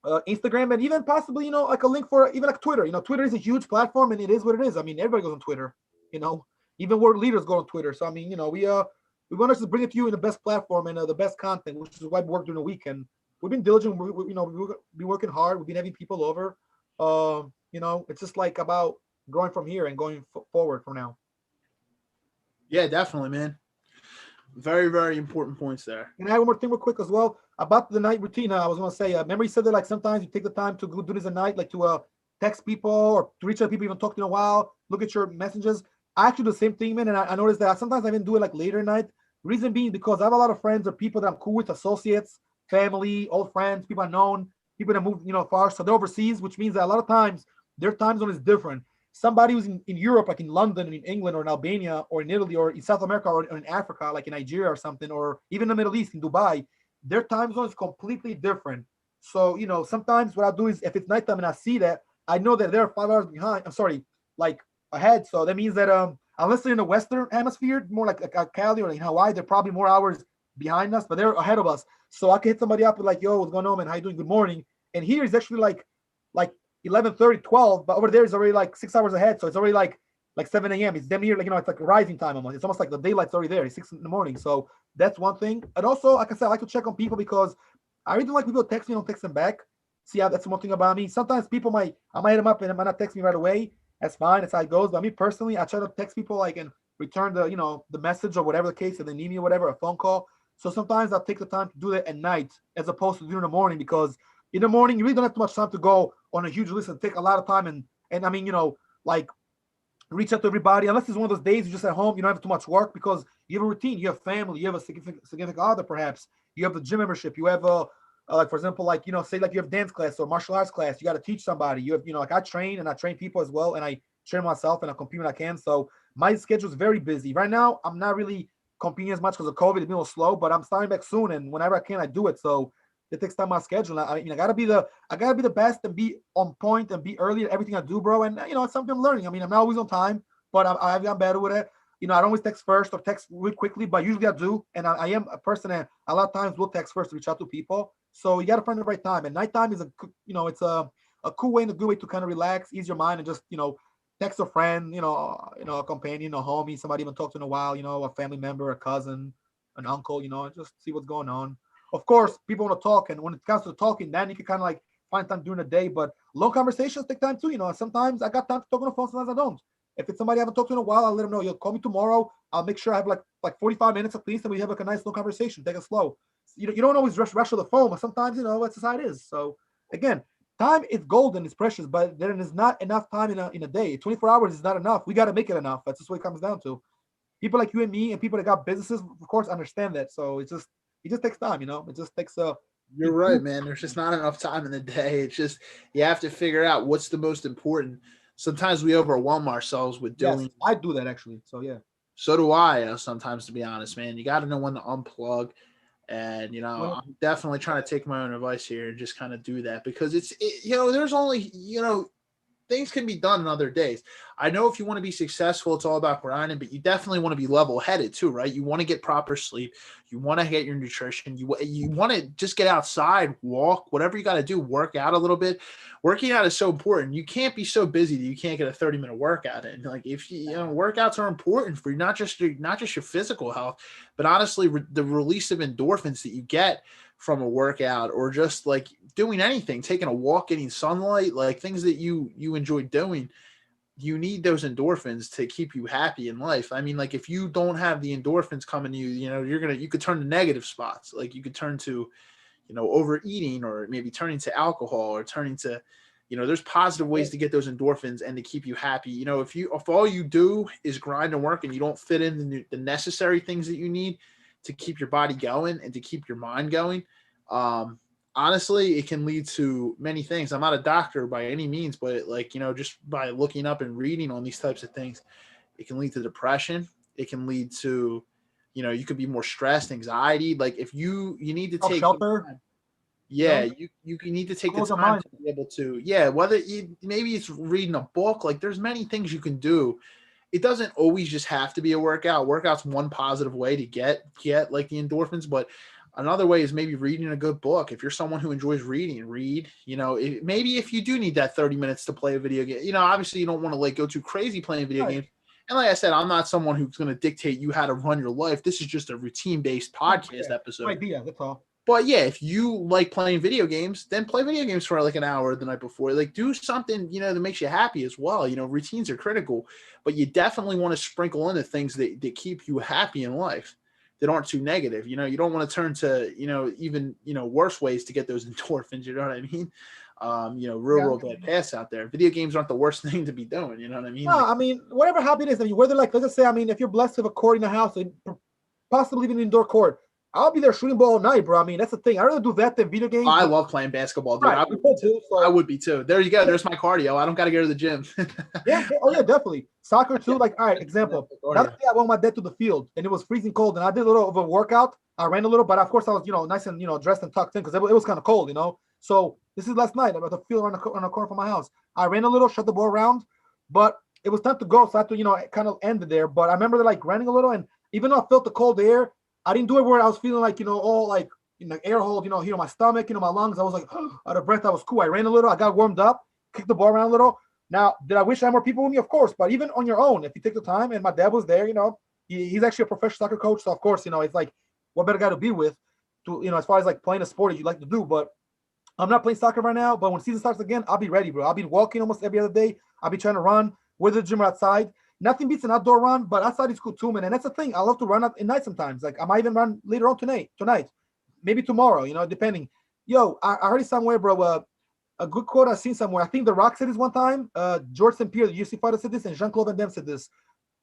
Instagram, and even possibly, like a link for even like Twitter. Twitter is a huge platform and it is what it is. I mean, everybody goes on Twitter, even world leaders go on Twitter. So, I mean, we want us to bring it to you in the best platform and the best content, which is why we work during the weekend. We've been diligent. We've been working hard. We've been having people over. It's just like about growing from here and going forward from now. Yeah, definitely, man. Very, very important points there. And I have one more thing real quick as well about the night routine. I was going to say, remember you said that like sometimes you take the time to go do this at night, like to text people or to reach out to people you haven't talked to in a while, look at your messages. I actually do the same thing, man. And I noticed that sometimes I even do it like later at night. Reason being because I have a lot of friends or people that I'm cool with, associates, family, old friends, people I've known, people that move, far. So they're overseas, which means that a lot of times their time zone is different. Somebody who's in Europe, like in London, or in England, or in Albania, or in Italy, or in South America, or in Africa, like in Nigeria or something, or even the Middle East, in Dubai, their time zone is completely different. So, sometimes what I do is if it's nighttime and I see that, I know that they're 5 hours behind. I'm sorry, like ahead. So that means that unless they're in the Western hemisphere, more like Cali or in Hawaii, they're probably more hours behind us, but they're ahead of us. So I can hit somebody up with like, yo, what's going on, man? How you doing? Good morning. And here is actually like 11:30, 12, but over there is already like 6 hours ahead. So it's already like 7 a.m. It's damn near like, it's like rising time almost. It's almost like the daylight's already there. It's 6 in the morning. So that's one thing. And also, like I said, I like to check on people because I really don't like people text me, don't text them back. See how that's one thing about me. Sometimes people I might hit them up and they might not text me right away. That's fine. That's how it goes. But me personally, I try to text people like and return the, the message or whatever the case, if they need me or whatever, a phone call. So sometimes I'll take the time to do that at night as opposed to doing in the morning because in the morning, you really don't have too much time to go on a huge list and take a lot of time and I mean, like reach out to everybody. Unless it's one of those days you're just at home, you don't have too much work because you have a routine, you have family, you have a significant other, perhaps. You have the gym membership, you have like for example, like say like you have dance class or martial arts class, you got to teach somebody. You have, like I train and I train people as well, and I train myself and I compete when I can. So my schedule is very busy. Right now, I'm not really competing as much because of COVID. It's been a little slow, but I'm starting back soon, and whenever I can, I do it. So it takes time on my schedule. I gotta be the best and be on point and be early at everything I do, bro. And it's something I'm learning. I mean, I'm not always on time, but I've gotten better with it. I don't always text first or text really quickly, but usually I do. And I am a person that a lot of times will text first to reach out to people. So you gotta find the right time. And nighttime is it's a cool way and a good way to kind of relax, ease your mind, and just text a friend, a companion, a homie, somebody you haven't talked to in a while, a family member, a cousin, an uncle, just see what's going on. Of course, people want to talk, and when it comes to talking, then you can kind of like find time during the day. But long conversations take time too. Sometimes I got time to talk on the phone, sometimes I don't. If it's somebody I haven't talked to in a while, I'll let them know. You'll call me tomorrow. I'll make sure I have like 45 minutes at least, and we have like a nice long conversation. Take it slow. you don't always rush to the phone, but sometimes that's just how it is. So again, time is golden, it's precious, but there is not enough time in a day. 24 hours is not enough. We got to make it enough. That's just what it comes down to. People like you and me, and people that got businesses, of course, understand that. So it just takes time. It just takes You're right, man. There's just not enough time in the day. It's just you have to figure out what's the most important. Sometimes we overwhelm ourselves with yes, doing. I do that actually. So yeah. So do I. Sometimes, to be honest, man, you got to know when to unplug. And Well, I'm definitely trying to take my own advice here and just kind of do that because there's only things can be done in other days. I know if you want to be successful, it's all about grinding, but you definitely want to be level headed too, right? You want to get proper sleep. You want to get your nutrition. You want to just get outside, walk, whatever you got to do, work out a little bit. Working out is so important. You can't be so busy that you can't get a 30-minute workout in. Like if workouts are important for you, not just your physical health, but honestly, the release of endorphins that you get from a workout or just like doing anything, taking a walk, getting sunlight, like things that you enjoy doing, you need those endorphins to keep you happy in life. I mean, like if you don't have the endorphins coming to you, you could turn to negative spots. Like you could turn to, overeating or maybe turning to alcohol or turning to, there's positive ways to get those endorphins and to keep you happy. If all you do is grind and work and you don't fit in the necessary things that you need to keep your body going and to keep your mind going, honestly, it can lead to many things. I'm not a doctor by any means, but just by looking up and reading on these types of things, it can lead to depression. It can lead to, you could be more stressed, anxiety. Like if you need to self take some shelter. time. Yeah, you need to take the Close your time mind. to be able to, yeah, whether maybe it's reading a book, like there's many things you can do. It doesn't always just have to be a workout. Workout's one positive way to get like the endorphins, but another way is maybe reading a good book. If you're someone who enjoys reading, read. Maybe if you do need that 30 minutes to play a video game, obviously you don't want to like go too crazy playing video Right. games. And like I said, I'm not someone who's going to dictate you how to run your life. This is just a routine based podcast Yeah. episode. Idea. That's all. But yeah, if you like playing video games, then play video games for like an hour the night before. Like do something, that makes you happy as well. Routines are critical, but you definitely want to sprinkle in the things that keep you happy in life that aren't too negative. You don't want to turn to, even, worse ways to get those endorphins. You know what I mean? Real bad paths out there. Video games aren't the worst thing to be doing. You know what I mean? No, I mean, whatever hobby it is, I mean, whether like, let's just say, I mean, if you're blessed with a court in the house, and possibly even an indoor court, I'll be there shooting ball all night, bro. I mean, that's the thing. I'd rather do that than video games. I love playing basketball, dude. Right, I would be too. There you go. There's my cardio. I don't got to go to the gym. yeah. Oh yeah, definitely. Soccer too. Like, all right, example. The other day I went with my dad to the field, and it was freezing cold, and I did a little of a workout. I ran a little, but of course I was, nice and dressed and tucked in because it was kind of cold, So this is last night. I'm at the field on the corner from my house. I ran a little, shut the ball around, but it was time to go, so I had to, kind of end it there. But I remember like running a little, and even though I felt the cold air, I didn't do it where I was feeling like, all like air hold, here my stomach, my lungs. I was like out of breath. That was cool. I ran a little. I got warmed up, kicked the ball around a little. Now, did I wish I had more people with me? Of course. But even on your own, if you take the time, and my dad was there, he's actually a professional soccer coach. So of course, it's like, what better guy to be with to, as far as like playing a sport that you like to do. But I'm not playing soccer right now. But when season starts again, I'll be ready, bro. I'll be walking almost every other day. I'll be trying to run, whether the gym or outside. Nothing beats an outdoor run, but outside is cool too, man. And that's the thing. I love to run at night sometimes. Like I might even run later on tonight, maybe tomorrow, depending. Yo, I heard it somewhere, bro. A good quote I've seen somewhere. I think The Rock said this one time. George St. Pierre, the UFC fighter, said this, and Jean-Claude Van Damme said this.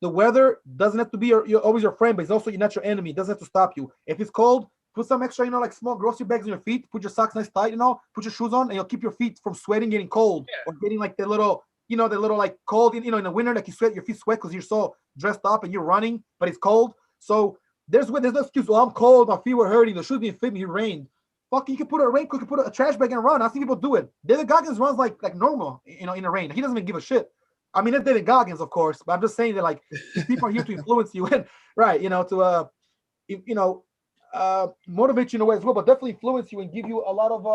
The weather doesn't have to be always your friend, but it's also not your enemy. It doesn't have to stop you. If it's cold, put some extra, like small grocery bags on your feet. Put your socks nice tight, put your shoes on, and you'll keep your feet from sweating, getting cold, or getting like the little like cold, in the winter, like your feet sweat because you're so dressed up and you're running, but it's cold. So there's no excuse. Oh, I'm cold, my feet were hurting, the shoes didn't fit me, it rained. Fuck, you can put a raincoat, you can put a trash bag and run. I see people do it. David Goggins runs like normal, in the rain. He doesn't even give a shit. I mean, that's David Goggins, of course, but I'm just saying that like these people are here to influence you and right, to motivate you in a way as well, but definitely influence you and give you a lot of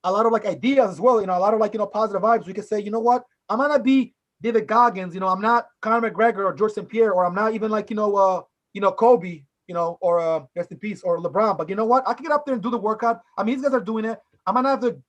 a lot of like ideas as well, a lot of like positive vibes. We can say, you know what, I might not be David Goggins, I'm not Conor McGregor or George St. Pierre, or I'm not even like Kobe, or rest in peace, or LeBron, but you know what, I can get up there and do the workout. I mean, these guys are doing it. I might not have the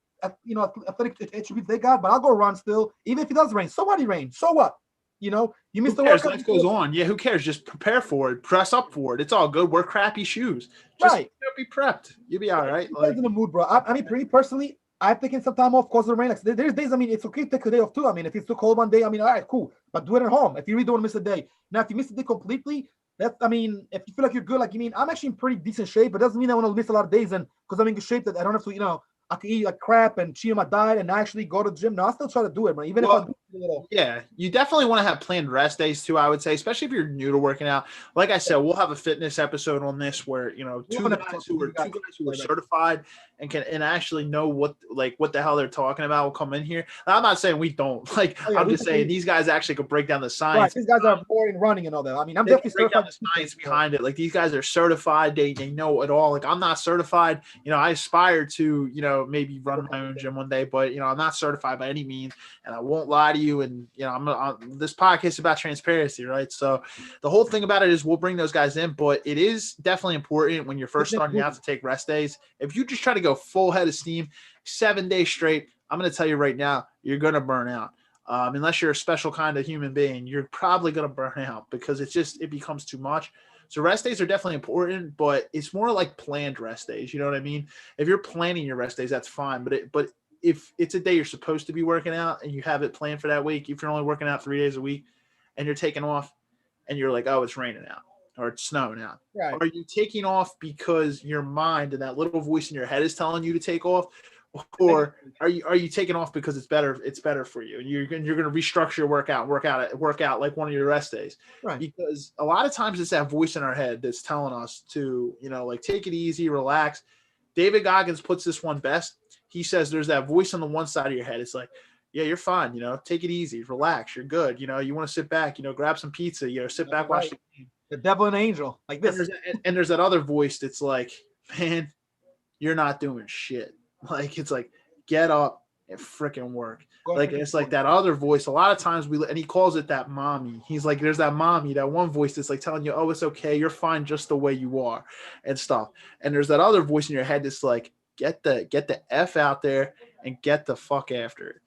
athletic attributes they got, but I'll go run still, even if it does rain. So what? It rains. So what? You know, you Who missed the cares? workout. Life goes on. Yeah, who cares? Just prepare for it. Press up for it. It's all good. Wear crappy shoes. Just Right. be prepped. You'll be all right. Depends on the mood, bro. I mean, pretty personally, I've taken some time off because of the rain. Like, there's days, I mean, it's okay to take a day off too. I mean, if it's too cold one day, I mean, all right, cool. But do it at home. If you really don't want to miss a day. Now, if you miss a day completely, that's, I mean, if you feel like you're good, like, you mean, I'm actually in pretty decent shape, but doesn't mean I want to miss a lot of days. And because I'm in good shape that I don't have to, I can eat like crap and cheat on my diet and actually go to the gym. No, I still try to do it, man. Even if I do a little. Yeah, you definitely want to have planned rest days too, I would say, especially if you're new to working out. Like I said, we'll have a fitness episode on this where, two guys who are certified and can actually know what the hell they're talking about will come in here. And I'm not saying we don't. I'm just saying these guys actually could break down the science. Right, these guys are boring running and all that. I mean, I'm definitely break certified. down the science behind it. Like, these guys are certified. They know it all. Like, I'm not certified. I aspire to, maybe run my own gym one day, but I'm not certified by any means, and I won't lie to you. And this podcast is about transparency, right? So the whole thing about it is we'll bring those guys in, but it is definitely important when you're first starting out to take rest days. If you just try to go full head of steam 7 days straight, I'm going to tell you right now, you're going to burn out. Unless you're a special kind of human being, you're probably going to burn out because it becomes too much. So rest days are definitely important, but it's more like planned rest days. You know what I mean? If you're planning your rest days, that's fine. But if it's a day you're supposed to be working out and you have it planned for that week, if you're only working out 3 days a week and you're taking off and you're like, oh, it's raining out or it's snowing out. Right. Are you taking off because your mind and that little voice in your head is telling you to take off? Or are you taking off because it's better for you, and you're going to restructure your work out like one of your rest days? Right. Because a lot of times it's that voice in our head that's telling us to take it easy, relax. David Goggins puts this one best. He says there's that voice on the one side of your head. It's like, yeah, you're fine, take it easy, relax, you're good, you want to sit back, grab some pizza, sit back, watch the game. The devil and angel, like this. And there's that other voice that's like, man, you're not doing shit. Like, it's like, get up and freaking work. It's like that other voice. A lot of times and he calls it that mommy. He's like, there's that mommy, that one voice that's like telling you, oh, it's okay, you're fine just the way you are and stuff. And there's that other voice in your head that's like, get the F out there and get the fuck after it.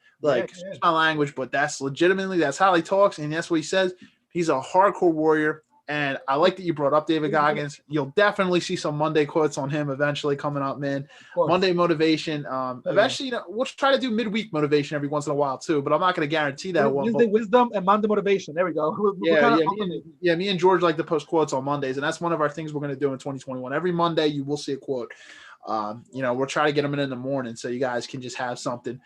Excuse my language, but that's how he talks, and that's what he says. He's a hardcore warrior. And I like that you brought up David Goggins. You'll definitely see some Monday quotes on him eventually coming up, man. Monday motivation. Eventually, we'll try to do midweek motivation every once in a while too, but I'm not going to guarantee that one. Wednesday wisdom and Monday motivation. There we go. Me and George like to post quotes on Mondays, and that's one of our things we're going to do in 2021. Every Monday, you will see a quote. We'll try to get them in the morning so you guys can just have something.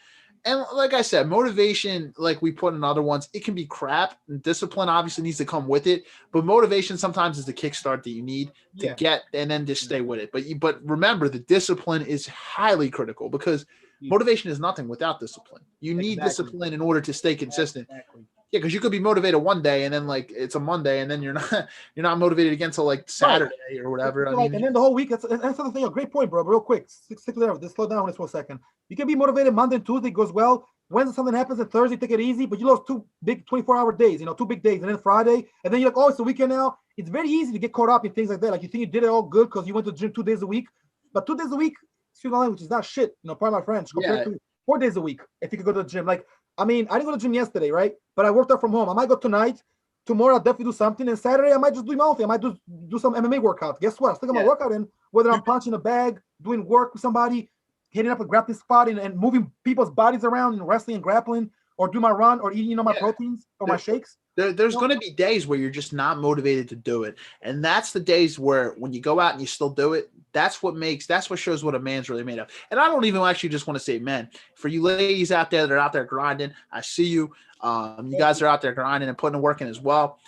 And like I said, motivation, like we put in other ones, it can be crap. Discipline obviously needs to come with it, but motivation sometimes is the kickstart that you need to get, and then just stay with it. But remember, the discipline is highly critical because motivation is nothing without discipline. You need discipline in order to stay consistent. Exactly. Yeah, because you could be motivated one day and then like it's a Monday and then you're not motivated again until like Saturday or whatever. And then the whole week, that's the thing. A great point, bro. Real quick, stick there. Just slow down on this for a second. You can be motivated Monday and Tuesday, goes well. Wednesday something happens, and Thursday take it easy, but you lost 2 big 24-hour days, 2 big days, and then Friday, and then you're like, oh, it's the weekend now. It's very easy to get caught up in things like that. Like you think you did it all good because you went to the gym 2 days a week, but 2 days a week, excuse my language, is not shit. Part of my friends compared to 4 days a week if you could go to the gym. Like, I mean, I didn't go to the gym yesterday, right? But I worked out from home. I might go tonight. Tomorrow I'll definitely do something. And Saturday I might just do my own thing. I might do some MMA workout. Guess what? I still got my workout in, whether I'm punching a bag, doing work with somebody, hitting up a grappling spot and moving people's bodies around and wrestling and grappling, or do my run or eating my proteins or my shakes. There's going to be days where you're just not motivated to do it. And that's the days where when you go out and you still do it, that's what shows what a man's really made of. And I don't even actually just want to say men. For you ladies out there that are out there grinding, I see you. You guys are out there grinding and putting the work in as well.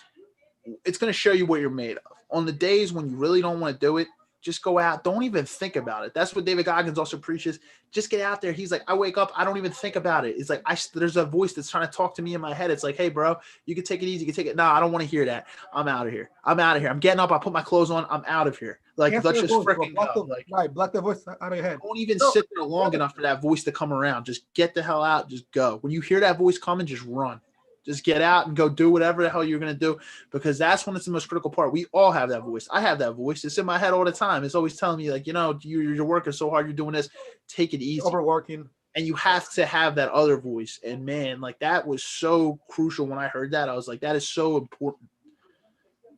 It's going to show you what you're made of. On the days when you really don't want to do it, just go out. Don't even think about it. That's what David Goggins also preaches. Just get out there. He's like, I wake up, I don't even think about it. It's like there's a voice that's trying to talk to me in my head. It's like, hey, bro, you can take it easy. You can take it. No, I don't want to hear that. I'm out of here. I'm getting up. I put my clothes on. I'm out of here. Like, let's just freaking go. Block the voice out of your head. Don't even sit there long enough for that voice to come around. Just get the hell out. Just go. When you hear that voice coming, just run. Just get out and go do whatever the hell you're going to do, because that's when it's the most critical part. We all have that voice. I have that voice. It's in my head all the time. It's always telling me, like, you're working so hard. You're doing this. Take it easy. Overworking. and you have to have that other voice. And man, like that was so crucial when I heard that. I was like, that is so important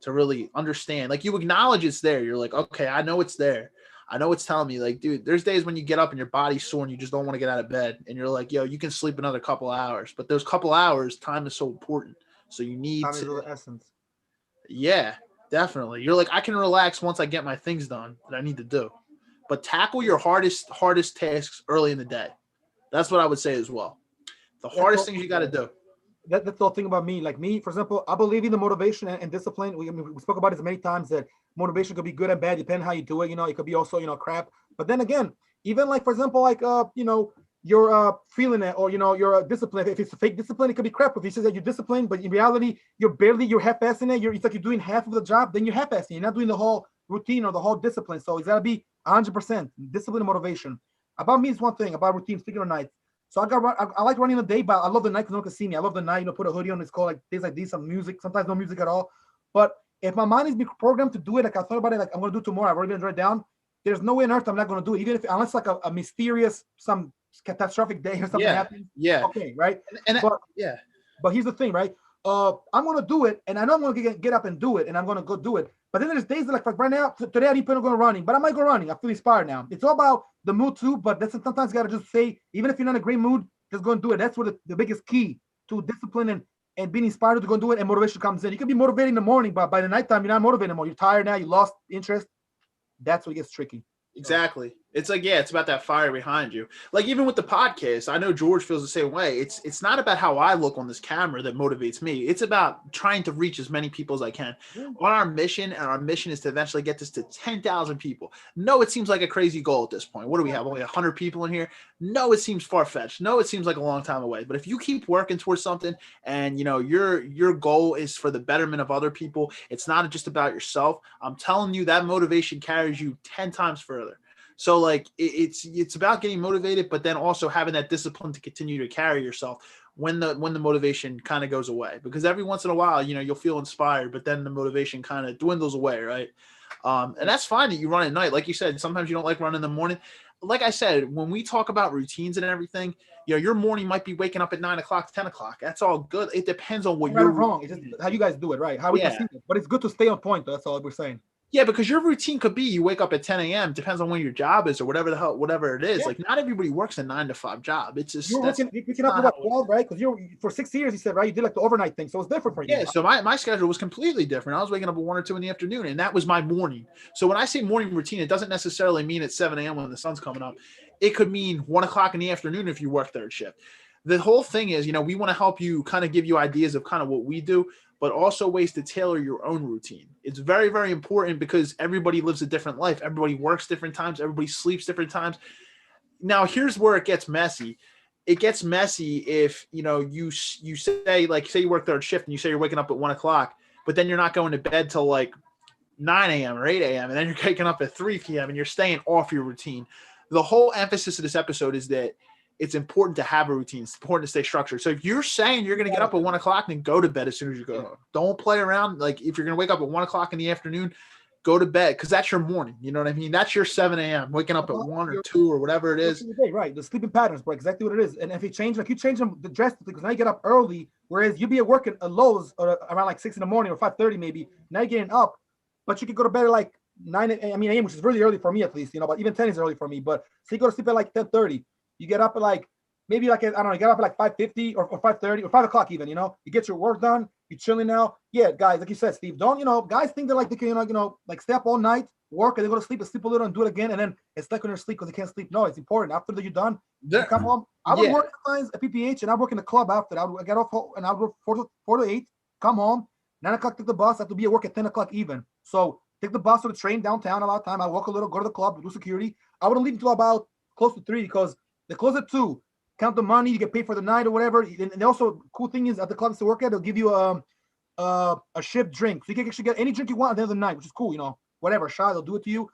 to really understand. Like you acknowledge it's there. You're like, okay, I know it's there. I know it's telling me, like, dude, there's days when you get up and your body's sore and you just don't want to get out of bed. And you're like, yo, you can sleep another couple hours. But those couple hours, time is so important. So you need Time is to, of the essence. yeah, definitely. You're like, I can relax once I get my things done that I need to do. But tackle your hardest tasks early in the day. That's what I would say as well. The That's hardest all. things you got to do. That's the whole thing about me. Like me, for example, I believe in the motivation and discipline. We spoke about this many times that motivation could be good and bad depending how you do it. It could be also crap. But then again, even like for example, like you're feeling it, or you're disciplined. If it's a fake discipline, it could be crap. If you say that you're disciplined, but in reality you're half-assing it. It's like you're doing half of the job, then you're half-assing. You're not doing the whole routine or the whole discipline. So it's gotta be 100% discipline and motivation. About me is one thing about routine. Speaking of nights. So I like running the day, but I love the night because no one can see me. I love the night, put a hoodie on. It's cold, like days like these, some music, sometimes no music at all. But if my mind is being programmed to do it, like I thought about it, like I'm gonna do it tomorrow. I've already been written down. There's no way on earth I'm not gonna do it, even if unless like a mysterious, some catastrophic day or something Yeah. happens. Yeah. Okay, right? And But yeah. but here's the thing, right? I'm gonna do it, and I know I'm gonna get up and do it, and I'm gonna go do it. But then there's days that like right now, today I didn't plan on going running, but I might go running. I feel inspired now. It's all about the mood too, but that's sometimes you gotta just say, even if you're not in a great mood, just go and do it. That's what the biggest key to discipline and being inspired to go and do it, and motivation comes in. You can be motivated in the morning, but by the nighttime, you're not motivated anymore. You're tired now, you lost interest. That's what gets tricky. Exactly. It's like, yeah, it's about that fire behind you. Like even with the podcast, I know George feels the same way. It's not about how I look on this camera that motivates me. It's about trying to reach as many people as I can on our mission. And our mission is to eventually get this to 10,000 people. No, it seems like a crazy goal at this point. What do we have? Only 100 people in here? No, it seems far-fetched. No, it seems like a long time away. But if you keep working towards something and your goal is for the betterment of other people, it's not just about yourself. I'm telling you that motivation carries you 10 times further. So like it's about getting motivated, but then also having that discipline to continue to carry yourself when the motivation kind of goes away. Because every once in a while, you'll feel inspired, but then the motivation kind of dwindles away, right? And that's fine that you run at night. Like you said, sometimes you don't like running in the morning. Like I said, when we talk about routines and everything, your morning might be waking up at 9 o'clock, 10 o'clock. That's all good. It depends on what Right or you're wrong. It's just how you guys do it, right? How we yeah. perceive it. But it's good to stay on point. That's all we're saying. Yeah, because your routine could be you wake up at 10 a.m. Depends on when your job is or whatever it is. Yeah. Like not everybody works a 9 to 5 job. It's just You're waking up about 12, right? Because you're for 6 years, you said, right? You did like the overnight thing, so it's different for you. Yeah, so my schedule was completely different. I was waking up at 1 or 2 in the afternoon, and that was my morning. So when I say morning routine, it doesn't necessarily mean at 7 a.m. when the sun's coming up. It could mean 1 o'clock in the afternoon if you work third shift. The whole thing is, we want to help you kind of give you ideas of kind of what we do, but also ways to tailor your own routine. It's very, very important because everybody lives a different life. Everybody works different times. Everybody sleeps different times. Now, here's where it gets messy. It gets messy if, you say, like, say you work third shift and you say you're waking up at 1 o'clock, but then you're not going to bed till like 9 a.m. or 8 a.m. and then you're waking up at 3 p.m. and you're staying off your routine. The whole emphasis of this episode is that it's important to have a routine. It's important to stay structured. So if you're saying you're going to get up at 1 o'clock and go to bed as soon as you go home, don't play around. Like if you're going to wake up at 1 o'clock in the afternoon, go to bed because that's your morning. You know what I mean? That's your 7 a.m. waking up at 1 or 2 or whatever it is. Right. The sleeping patterns, bro. Exactly what it is. And if you change, like you change them drastically, because now you get up early, whereas you'd be at work at Lowe's or around like 6 in the morning or 5:30 maybe. Now you're getting up, but you could go to bed at like 9 a.m., which is really early for me at least, but even 10 is early for me. But so you go to sleep at like 10:30. You get up at like maybe like I don't know, you get up at like 5:50 or 5:30 or 5 o'clock even, you get your work done, you're chilling now. Yeah, guys, like you said, Steve, don't, guys think that like they can, like stay up all night, work, and they go to sleep and sleep a little and do it again, and then it's like when they're asleep because they can't sleep. No, it's important. After that you're done, you come home. I would work sometimes at PPH and I work in the club after that. I get off and I work 4 to 8, come home, 9 o'clock, take the bus. I have to be at work at 10 o'clock even. So take the bus or the train downtown a lot of time. I walk a little, go to the club, do security. I wouldn't leave until about close to 3 because they close at 2. Count the money, you get paid for the night or whatever. And also, cool thing is at the clubs to work at, they'll give you a shipped drink. So you can actually get any drink you want at the end of the night, which is cool, whatever shot, they'll do it to you.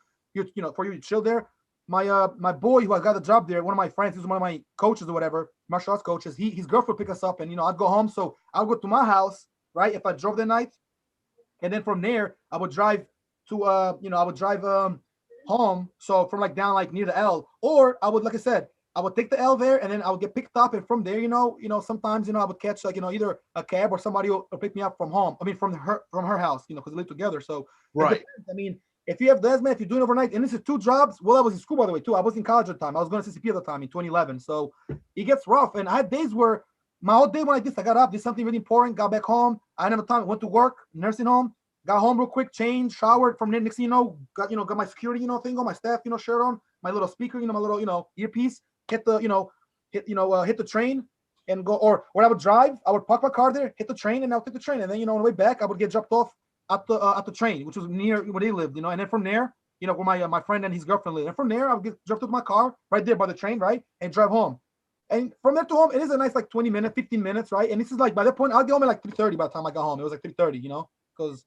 For you to chill there. My boy who I got the job there, one of my friends, who's one of my coaches or whatever, martial arts coaches, his girlfriend pick us up and I'd go home. So I'll go to my house, right? If I drove that night, and then from there I would drive to home. So from like down like near the L, or I would, like I said, I would take the L there, and then I would get picked up, and from there, sometimes, I would catch like, either a cab or somebody will pick me up from home. I mean, from her house, because we live together. So it Right. depends. I mean, if you have Desmond, if you're doing overnight, and this is two jobs. Well, I was in school, by the way, too. I was in college at the time. I was going to CCP at the time in 2011. So it gets rough, and I had days where my whole day when I got up, did something really important, got back home. I didn't have time. Went to work, nursing home. Got home real quick, changed, showered. From there, next thing got my security, thing on, my staff, shirt on, my little speaker, my little, earpiece. Hit the, hit the train and go. Or when I would drive, I would park my car there, hit the train, and I'll take the train. And then, on the way back, I would get dropped off at the train, which was near where they lived, And then from there, where my friend and his girlfriend lived. And from there, I would get dropped off my car right there by the train, right, and drive home. And from there to home, it is a nice like 20 minutes, 15 minutes, right? And this is like by that point, I'll get home at like 3:30 by the time I got home. It was like 3:30, because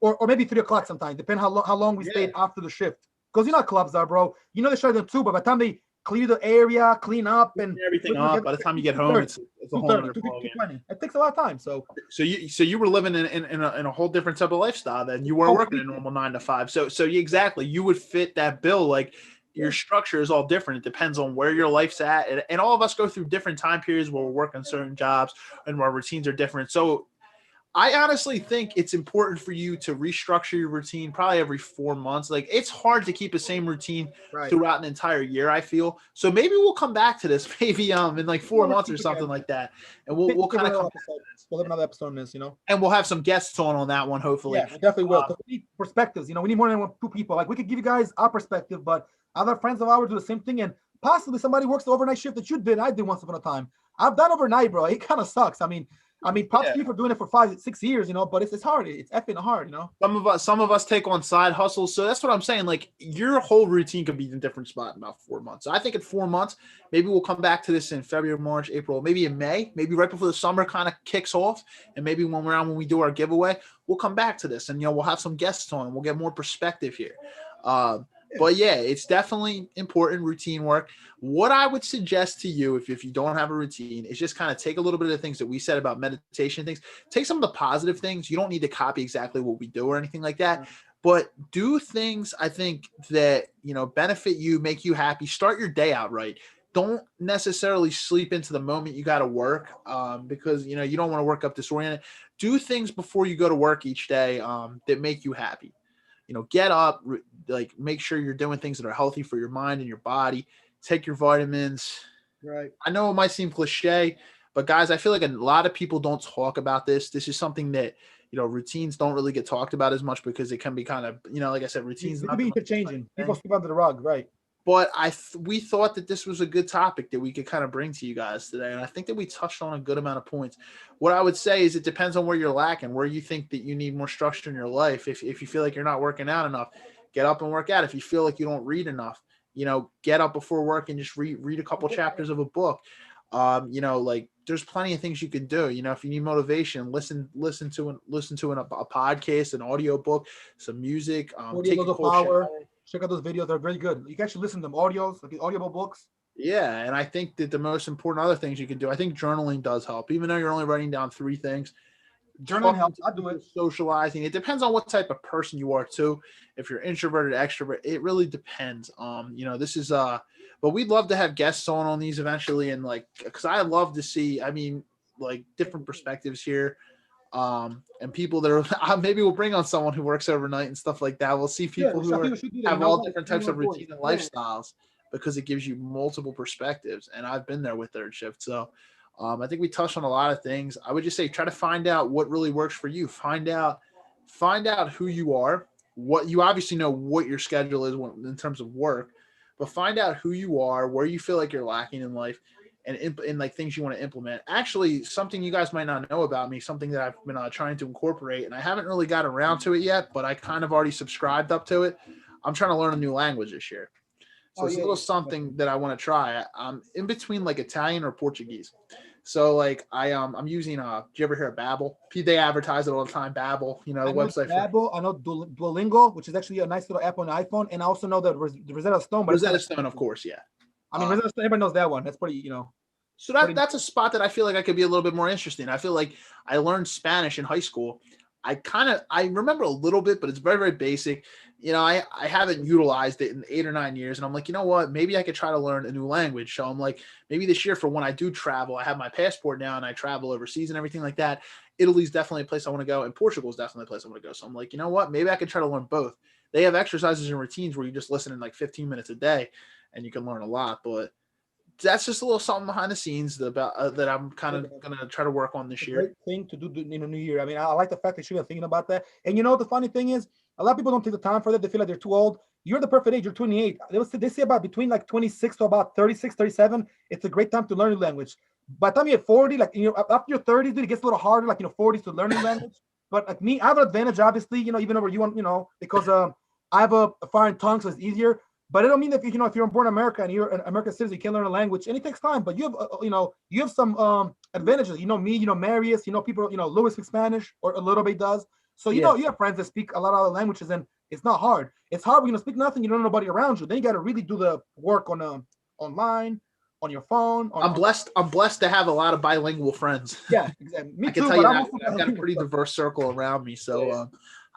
or maybe 3 o'clock sometimes, depending how long we stayed after the shift. Because how clubs are, bro. They shut them too, but by the time they clear the area, clean up, and everything up, by the time you get home, it's a whole other ballgame. It takes a lot of time. So you were living in a whole different type of lifestyle then. You weren't working a normal 9 to 5. So exactly, you would fit that bill. Like your structure is all different. It depends on where your life's at, and all of us go through different time periods where we're working certain jobs and our routines are different. So I honestly think it's important for you to restructure your routine probably every 4 months. Like it's hard to keep the same routine throughout an entire year, I feel. So maybe we'll come back to this maybe in like 4 months or something like that. And we'll kind of come back to this. We'll have another episode on this, And we'll have some guests on that one, hopefully. Yeah, we definitely will. We need perspectives. We need more than two people. Like we could give you guys our perspective, but other friends of ours do the same thing. And possibly somebody works the overnight shift that you did, I did once upon a time. I've done overnight, bro. It kind of sucks. I mean, props to you for doing it for 5-6 years, but it's hard. It's effing hard, Some of us take on side hustles. So that's what I'm saying. Like your whole routine could be in a different spot in about 4 months. So I think in 4 months, maybe we'll come back to this in February, March, April, maybe in May, maybe right before the summer kind of kicks off. And maybe when we do our giveaway, we'll come back to this and, we'll have some guests on and we'll get more perspective here. But yeah, it's definitely important routine work. What I would suggest to you, if you don't have a routine, is just kind of take a little bit of the things that we said about meditation things, take some of the positive things. You don't need to copy exactly what we do or anything like that, but do things I think that, benefit you, make you happy, start your day out right. Don't necessarily sleep into the moment you got to work because, you don't want to work up disoriented. Do things before you go to work each day that make you happy. Get up, like make sure you're doing things that are healthy for your mind and your body. Take your vitamins. Right. I know it might seem cliche, but guys, I feel like a lot of people don't talk about this. This is something that, routines don't really get talked about as much because it can be kind of, like I said, routines. It can be interchanging. People sweep under the rug. Right. But we thought that this was a good topic that we could kind of bring to you guys today. And I think that we touched on a good amount of points. What I would say is it depends on where you're lacking, where you think that you need more structure in your life. If you feel like you're not working out enough, get up and work out. If you feel like you don't read enough, get up before work and just read a couple chapters of a book. Like there's plenty of things you can do. If you need motivation, listen to a podcast, an audio book, some music, take a cool shower. Check out those videos. They're very good. You can actually listen to them audios, like audible books. Yeah. And I think that the most important other things you can do, I think journaling does help, even though you're only writing down 3 things. Journaling helps. I do it. Socializing. It depends on what type of person you are too. If you're introverted, extrovert, it really depends. This is but we'd love to have guests on these eventually. And cause I love to see, different perspectives here. And people that are maybe we'll bring on someone who works overnight and stuff like that. We'll see people who have all different types of routine and lifestyles because it gives you multiple perspectives. And I've been there with third shift. So I think we touched on a lot of things. I would just say try to find out what really works for you. Find out who you are. What you obviously know what your schedule is in terms of work, but find out who you are, where you feel like you're lacking in life, and like things you want to implement. Actually, something you guys might not know about me, something that I've been trying to incorporate, and I haven't really got around to it yet, but I kind of already subscribed up to it. I'm trying to learn a new language this year. So it's a little something that I want to try. I'm in between Italian or Portuguese. So I'm using do you ever hear of Babbel? They advertise it all the time. Babbel, the website. Babbel. I know Duolingo, which is actually a nice little app on the iPhone, and I also know the Rosetta Stone. But Rosetta Stone, of course, yeah. I mean, Rosetta Stone, everybody knows that one. That's pretty, So that's a spot that I feel like I could be a little bit more interesting. I feel like I learned Spanish in high school, I remember a little bit, but it's very, very basic. I haven't utilized it in 8 or 9 years, and I'm like, you know what? Maybe I could try to learn a new language. So I'm like, maybe this year for when I do travel, I have my passport now and I travel overseas and everything like that. Italy's definitely a place I want to go, and Portugal is definitely a place I want to go. So I'm like, you know what? Maybe I could try to learn both. They have exercises and routines where you just listen in like 15 minutes a day, and you can learn a lot. But that's just a little something behind the scenes that I'm kind of gonna try to work on this A year. great thing to do in a new year. I mean, I like the fact that you're thinking about that. And the funny thing is, a lot of people don't take the time for that. They feel like they're too old. You're the perfect age. You're 28. They say about between like 26 to about 36, 37. It's a great time to learn a language. By the time you're 40, like, after your 30s, dude, it gets a little harder, like, 40s to learn a language. But like me, I have an advantage, obviously, even over you, want, because I have a foreign tongue, so it's easier. But it don't mean that if you're born in America and you're an American citizen, you can't learn a language, and it takes time. But you have some advantages. Me, Marius, people, Louis speaks Spanish or a little bit does. So Yeah. you have friends that speak a lot of other languages, and it's not hard. It's hard when you speak nothing, you don't know nobody around you. Then you got to really do the work on online, on your phone. I'm blessed to have a lot of bilingual friends. Yeah, exactly. Me I can too. tell But you I'm that also I've got a bilingual, pretty so. diverse circle around me. So Yeah.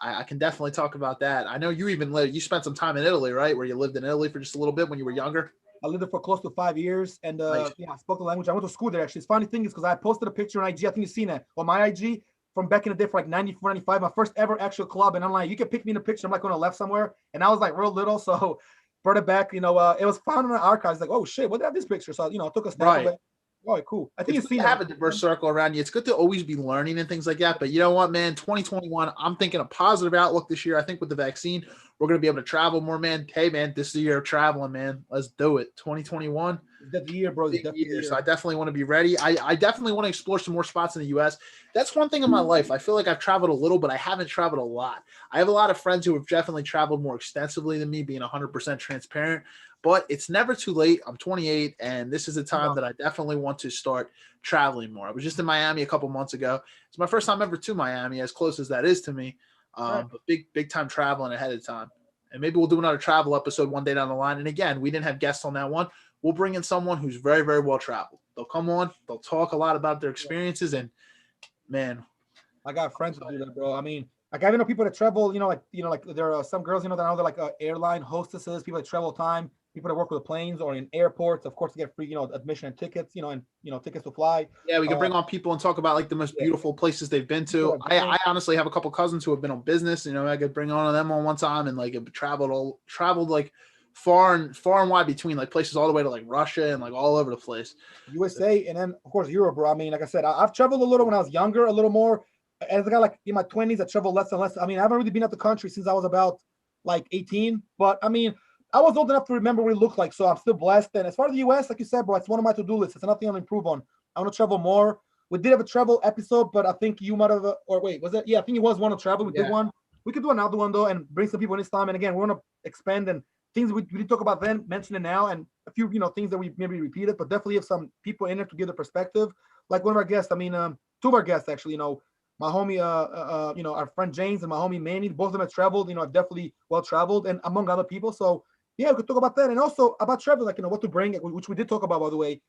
I can definitely talk about that. I know you spent some time in Italy, right? Where you lived in Italy for just a little bit when you were younger. I lived there for close to 5 years, and Nice. yeah, I spoke the language. I went to school there. Actually, it's funny thing is because I posted a picture on IG. I think you've seen it on my IG from back in the day for like 94, 95. My first ever actual club, and I'm like, you can pick me in a picture. I'm like on the left somewhere, and I was like real little, so brought it back. It was found in the archives. Like, oh shit, what did I have this picture? So I took a snap of Right. it. Oh, cool. I think It's you've good to seen have it. a diverse circle around you. It's good to always be learning and things like that. But you know what, man? 2021, I'm thinking a positive outlook this year. I think with the vaccine, we're going to be able to travel more, man. Hey, man, this is the year of traveling, man. Let's do it. 2021, It's that year, bro. It's big definitely the year. So year. I definitely want to be ready. I definitely want to explore some more spots in the U.S. That's one thing in my life. I feel like I've traveled a little, but I haven't traveled a lot. I have a lot of friends who have definitely traveled more extensively than me, being 100% transparent. But it's never too late. I'm 28, and this is a time that I definitely want to start traveling more. I was just in Miami a couple months ago. It's my first time ever to Miami, as close as that is to me. Right. But big time traveling ahead of time. And maybe we'll do another travel episode one day down the line. And again, we didn't have guests on that one. We'll bring in someone who's very, very well traveled. They'll come on, they'll talk a lot about their experiences, and man, I got friends who do that, bro. I mean, like I even know people that travel. Like there are some girls, that I know they're like airline hostesses, people that travel time, people that work with planes or in airports. Of course, to get free, admission and tickets, and tickets to fly. yeah, we can bring on people and talk about like the most Yeah, beautiful places they've been people to. have I done honestly have a couple cousins who have been on business. I could bring on them on one time and like have traveled like far and wide between like places all the way to like Russia and like all over the place. USA, and then of course Europe, bro. I mean, like I said, I've traveled a little when I was younger, a little more. As I got like in my 20s, I traveled less and less. I mean, I haven't really been out the country since I was about like 18. But I mean, I was old enough to remember what it looked like, so I'm still blessed. And as far as the US, like you said, bro, it's one of my to-do lists. It's another thing I'm improve on. I want to travel more. We did have a travel episode, but I think you might have, or wait, was that? Yeah, I think it was one to travel. We did Yeah. one. We could do another one though, and bring some people this time. And again, we want to expand and things we did talk about then, mention it now, and a few things that we maybe repeated, but definitely have some people in there to give the perspective. Like one of our guests, I mean, two of our guests actually, my homie, our friend James and my homie Manny, both of them have traveled, have definitely well traveled, and among other people. So yeah, we could talk about that, and also about travel, like what to bring, which we did talk about, by the way.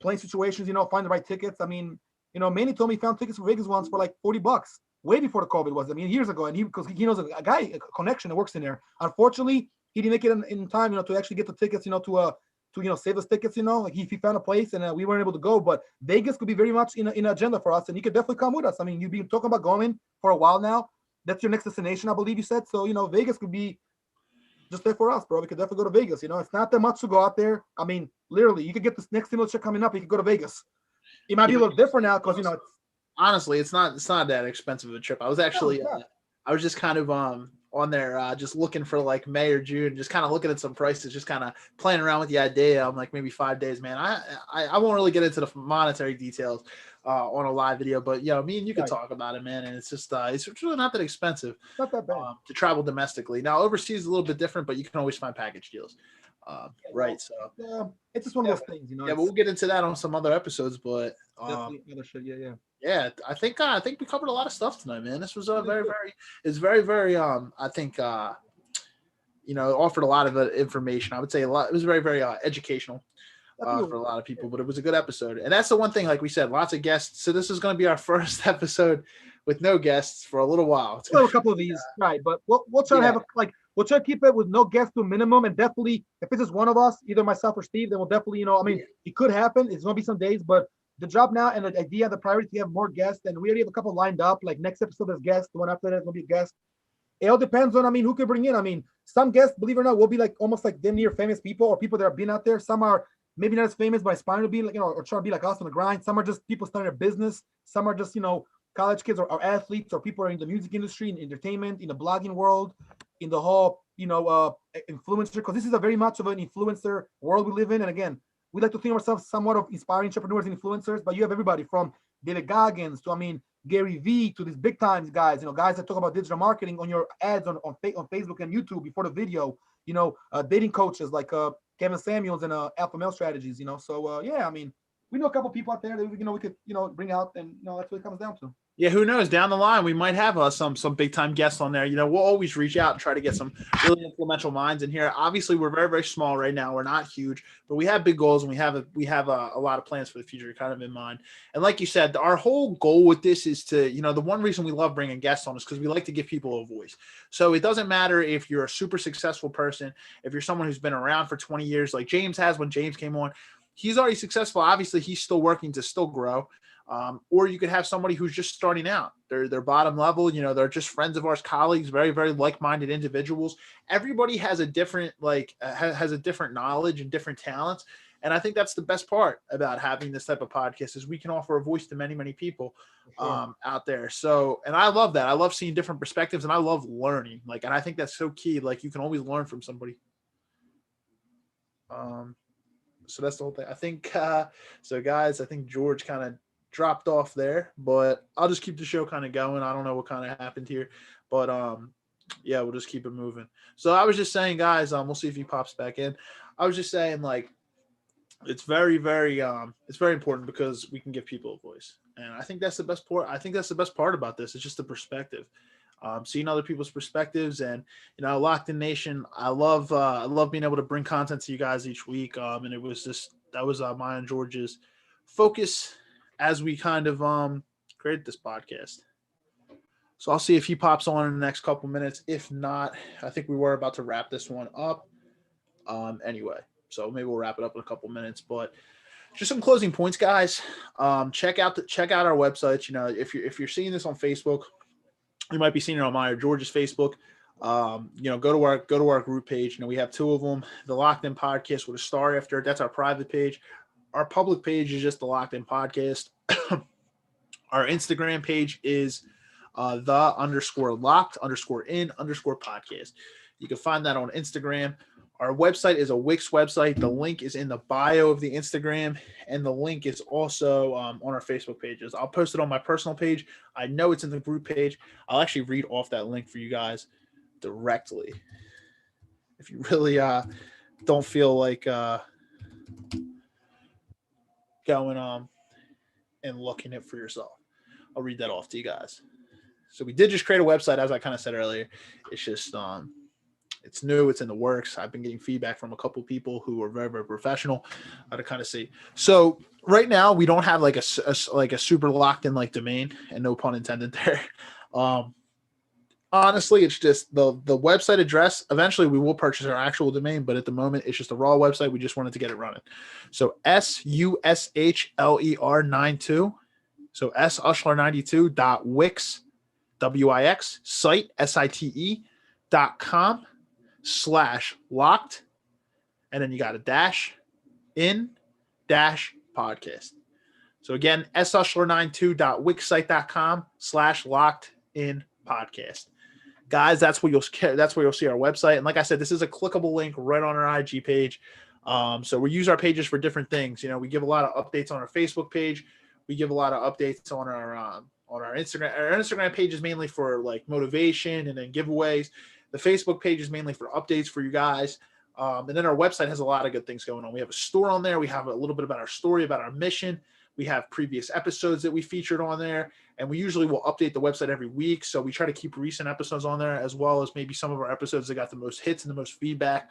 Plane situations, find the right tickets. I mean, Manny told me he found tickets for Vegas once for like $40, way before the COVID was. I mean, years ago, and because he knows a guy, a connection that works in there. Unfortunately, he didn't make it in time, to actually get the tickets, to save us tickets, like he found a place and we weren't able to go. But Vegas could be very much in an agenda for us, and you could definitely come with us. I mean, you've been talking about going for a while now. That's your next destination, I believe you said. So Vegas could be just there for us, bro. We could definitely go to Vegas. It's not that much to go out there. I mean, literally, you could get this next stimulus check coming up. You could go to Vegas. It might be a little different now because it's honestly, it's not that expensive of a trip. I was actually I was just kind of on there just looking for like May or June, just kind of looking at some prices, just kind of playing around with the idea. I'm like maybe 5 days, man. I won't really get into the monetary details on a live video, but me and you can talk about it, man. And it's just it's really not that expensive. not that bad to travel domestically. Now overseas is a little bit different, but you can always find package deals. Right. So it's just one of those things, Yeah, but we'll get into that on some other episodes. But definitely other shit. Yeah. yeah, I think we covered a lot of stuff tonight, man. This was it's very I think offered a lot of information. I would say a lot. It was very very educational for a lot of people, but it was a good episode. And that's the one thing, like we said, lots of guests. So this is going to be our first episode with no guests for a little while. It's We'll gonna have a couple of these, right? But we'll try to yeah. have we'll try to keep it with no guests to a minimum, and definitely if it's just one of us, either myself or Steve, then we'll definitely, I mean, it could happen. It's gonna be some days, but the job now and the idea, the priority to have more guests, and we already have a couple lined up. Like next episode, there's guests. The one after that is gonna be a guest. It all depends on, I mean, who can bring in. I mean, some guests, believe it or not, will be like almost like them near famous people or people that have been out there. Some are maybe not as famous, but aspiring to be like, or trying to be like us on the grind. Some are just people starting a business. Some are just, college kids or athletes or people are in the music industry, in entertainment, in the blogging world, in the whole, influencer, because this is a very much of an influencer world we live in. And again, we like to think of ourselves somewhat of inspiring entrepreneurs and influencers, but you have everybody from David Goggins to, I mean, Gary Vee to these big times guys, guys that talk about digital marketing on your ads on Facebook and YouTube before the video, dating coaches like Kevin Samuels and Alpha Male Strategies, So yeah, I mean, we know a couple people out there that we could bring out, and that's what it comes down to. Yeah, who knows? Down the line, we might have some big time guests on there. We'll always reach out and try to get some really influential minds in here. Obviously, we're very, very small right now. We're not huge, but we have big goals and we have a lot of plans for the future kind of in mind. And like you said, our whole goal with this is to, the one reason we love bringing guests on is because we like to give people a voice. So it doesn't matter if you're a super successful person, if you're someone who's been around for 20 years, like James has when James came on. He's already successful. Obviously, he's still working to still grow. Or you could have somebody who's just starting out. They're bottom level. They're just friends of ours, colleagues, very, very like-minded individuals. Everybody has a different has a different knowledge and different talents. And I think that's the best part about having this type of podcast is we can offer a voice to many, many people out there. So, and I love that. I love seeing different perspectives and I love learning. And I think that's so key. You can always learn from somebody. So that's the whole thing. I think, so guys, I think George kind of dropped off there, but I'll just keep the show kind of going. I don't know what kind of happened here, but yeah, we'll just keep it moving. So I was just saying, guys, we'll see if he pops back in. I was just saying, it's very, very it's very important because we can give people a voice, and I think that's the best part. I think that's the best part about this. It's just the perspective, seeing other people's perspectives, and Locked In Nation. I love being able to bring content to you guys each week. And it was that was mine and George's focus as we kind of created this podcast. So I'll see if he pops on in the next couple minutes. If not, I think we were about to wrap this one up. Anyway, so maybe we'll wrap it up in a couple minutes. But just some closing points, guys. Check out our websites. If you're seeing this on Facebook, you might be seeing it on mine or George's Facebook. Go to our group page. We have two of them. The Locked In Podcast with a star after it. That's our private page. Our public page is just the Locked In Podcast. Our Instagram page is _locked_in_podcast. You can find that on Instagram. Our website is a Wix website. The link is in the bio of the Instagram, and the link is also on our Facebook pages. I'll post it on my personal page. I know it's in the group page. I'll actually read off that link for you guys directly. If you really don't feel like going on and looking it for yourself, I'll read that off to you guys. So we did just create a website, as I kind of said earlier. It's just it's new, it's in the works. I've been getting feedback from a couple people who are very, very professional to kind of see. So right now we don't have a super locked in domain, and no pun intended there. Honestly, it's just the website address. Eventually we will purchase our actual domain, but at the moment it's just a raw website. We just wanted to get it running. So SUSHLER92. So SUSHLER92.wix, WIX, site, site.com/locked. And then you got a -in-podcast. So again, SUSHLER92.wixsite.com/locked-in-podcast. Guys, that's where you'll see our website. And like I said, this is a clickable link right on our IG page. So we use our pages for different things. We give a lot of updates on our Facebook page. We give a lot of updates on our Instagram. Our Instagram page is mainly for motivation and then giveaways. The Facebook page is mainly for updates for you guys. And then our website has a lot of good things going on. We have a store on there. We have a little bit about our story, about our mission. We have previous episodes that we featured on there. And we usually will update the website every week. So we try to keep recent episodes on there, as well as maybe some of our episodes that got the most hits and the most feedback.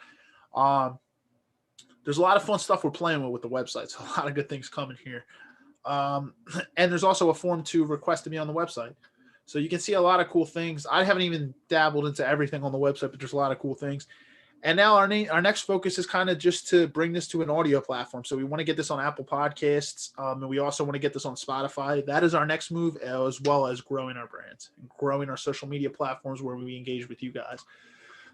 There's a lot of fun stuff we're playing with the website. So a lot of good things coming here. And there's also a form to request to be on the website. So you can see a lot of cool things. I haven't even dabbled into everything on the website, but there's a lot of cool things. And now our next focus is kind of just to bring this to an audio platform. So we want to get this on Apple Podcasts, and we also want to get this on Spotify. That is our next move, as well as growing our brands and growing our social media platforms where we engage with you guys.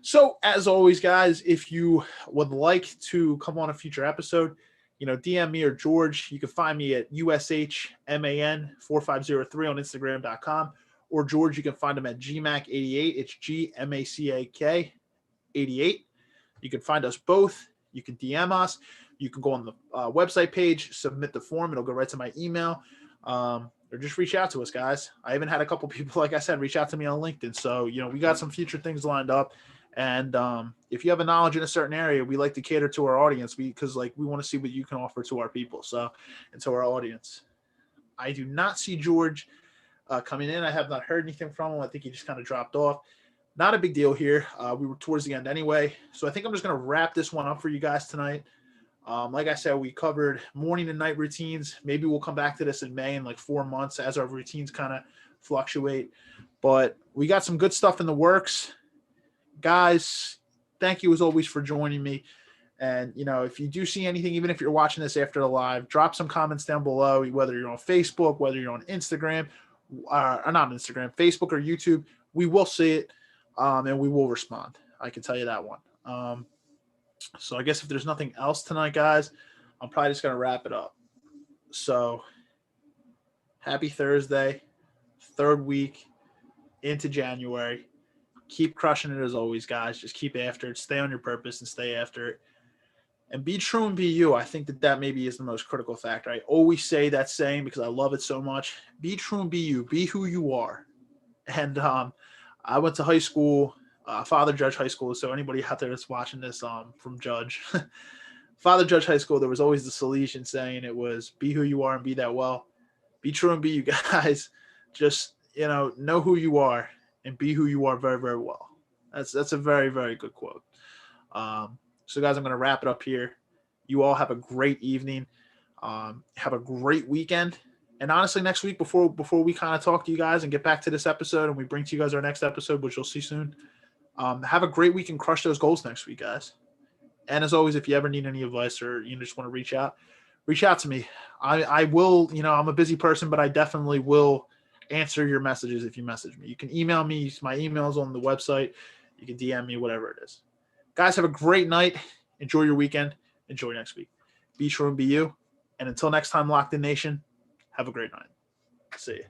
So as always, guys, if you would like to come on a future episode, DM me or George. You can find me at USHMAN4503 on Instagram.com. Or George, you can find him at GMAC88. It's GMACAK 88. You can find us both. You can DM us. You can go on the website page, submit the form. It'll go right to my email. Or just reach out to us, guys. I even had a couple people, like I said, reach out to me on LinkedIn. So, we got some future things lined up. And if you have a knowledge in a certain area, we like to cater to our audience because we want to see what you can offer to our people. So, and to our audience. I do not see George coming in. I have not heard anything from him. I think he just kind of dropped off. Not a big deal here. We were towards the end anyway. So I think I'm just going to wrap this one up for you guys tonight. Like I said, we covered morning and night routines. Maybe we'll come back to this in May in like 4 months as our routines kind of fluctuate. But we got some good stuff in the works. Guys, thank you as always for joining me. And, if you do see anything, even if you're watching this after the live, drop some comments down below, whether you're on Facebook, whether you're on Instagram, or not Instagram, Facebook or YouTube. We will see it. And we will respond. I can tell you that one. So I guess if there's nothing else tonight, guys, I'm probably just going to wrap it up. So happy Thursday, third week into January. Keep crushing it as always, guys. Just keep after it. Stay on your purpose and stay after it. And be true and be you. I think that maybe is the most critical factor. I always say that saying because I love it so much. Be true and be you. Be who you are. And I went to high school, Father Judge High School. So anybody out there that's watching this from Judge, Father Judge High School, there was always the Salesian saying it was be who you are and be that well. Be true and be you guys. Just, know who you are and be who you are very, very well. That's a very, very good quote. So guys, I'm going to wrap it up here. You all have a great evening. Have a great weekend. And honestly, next week, before we kind of talk to you guys and get back to this episode and we bring to you guys our next episode, which you'll see soon, have a great week and crush those goals next week, guys. And as always, if you ever need any advice or you just want to reach out to me. I will, I'm a busy person, but I definitely will answer your messages if you message me. You can email me. My email's on the website. You can DM me, whatever it is. Guys, have a great night. Enjoy your weekend. Enjoy next week. Be true and be you. And until next time, Locked In Nation, have a great night. See you.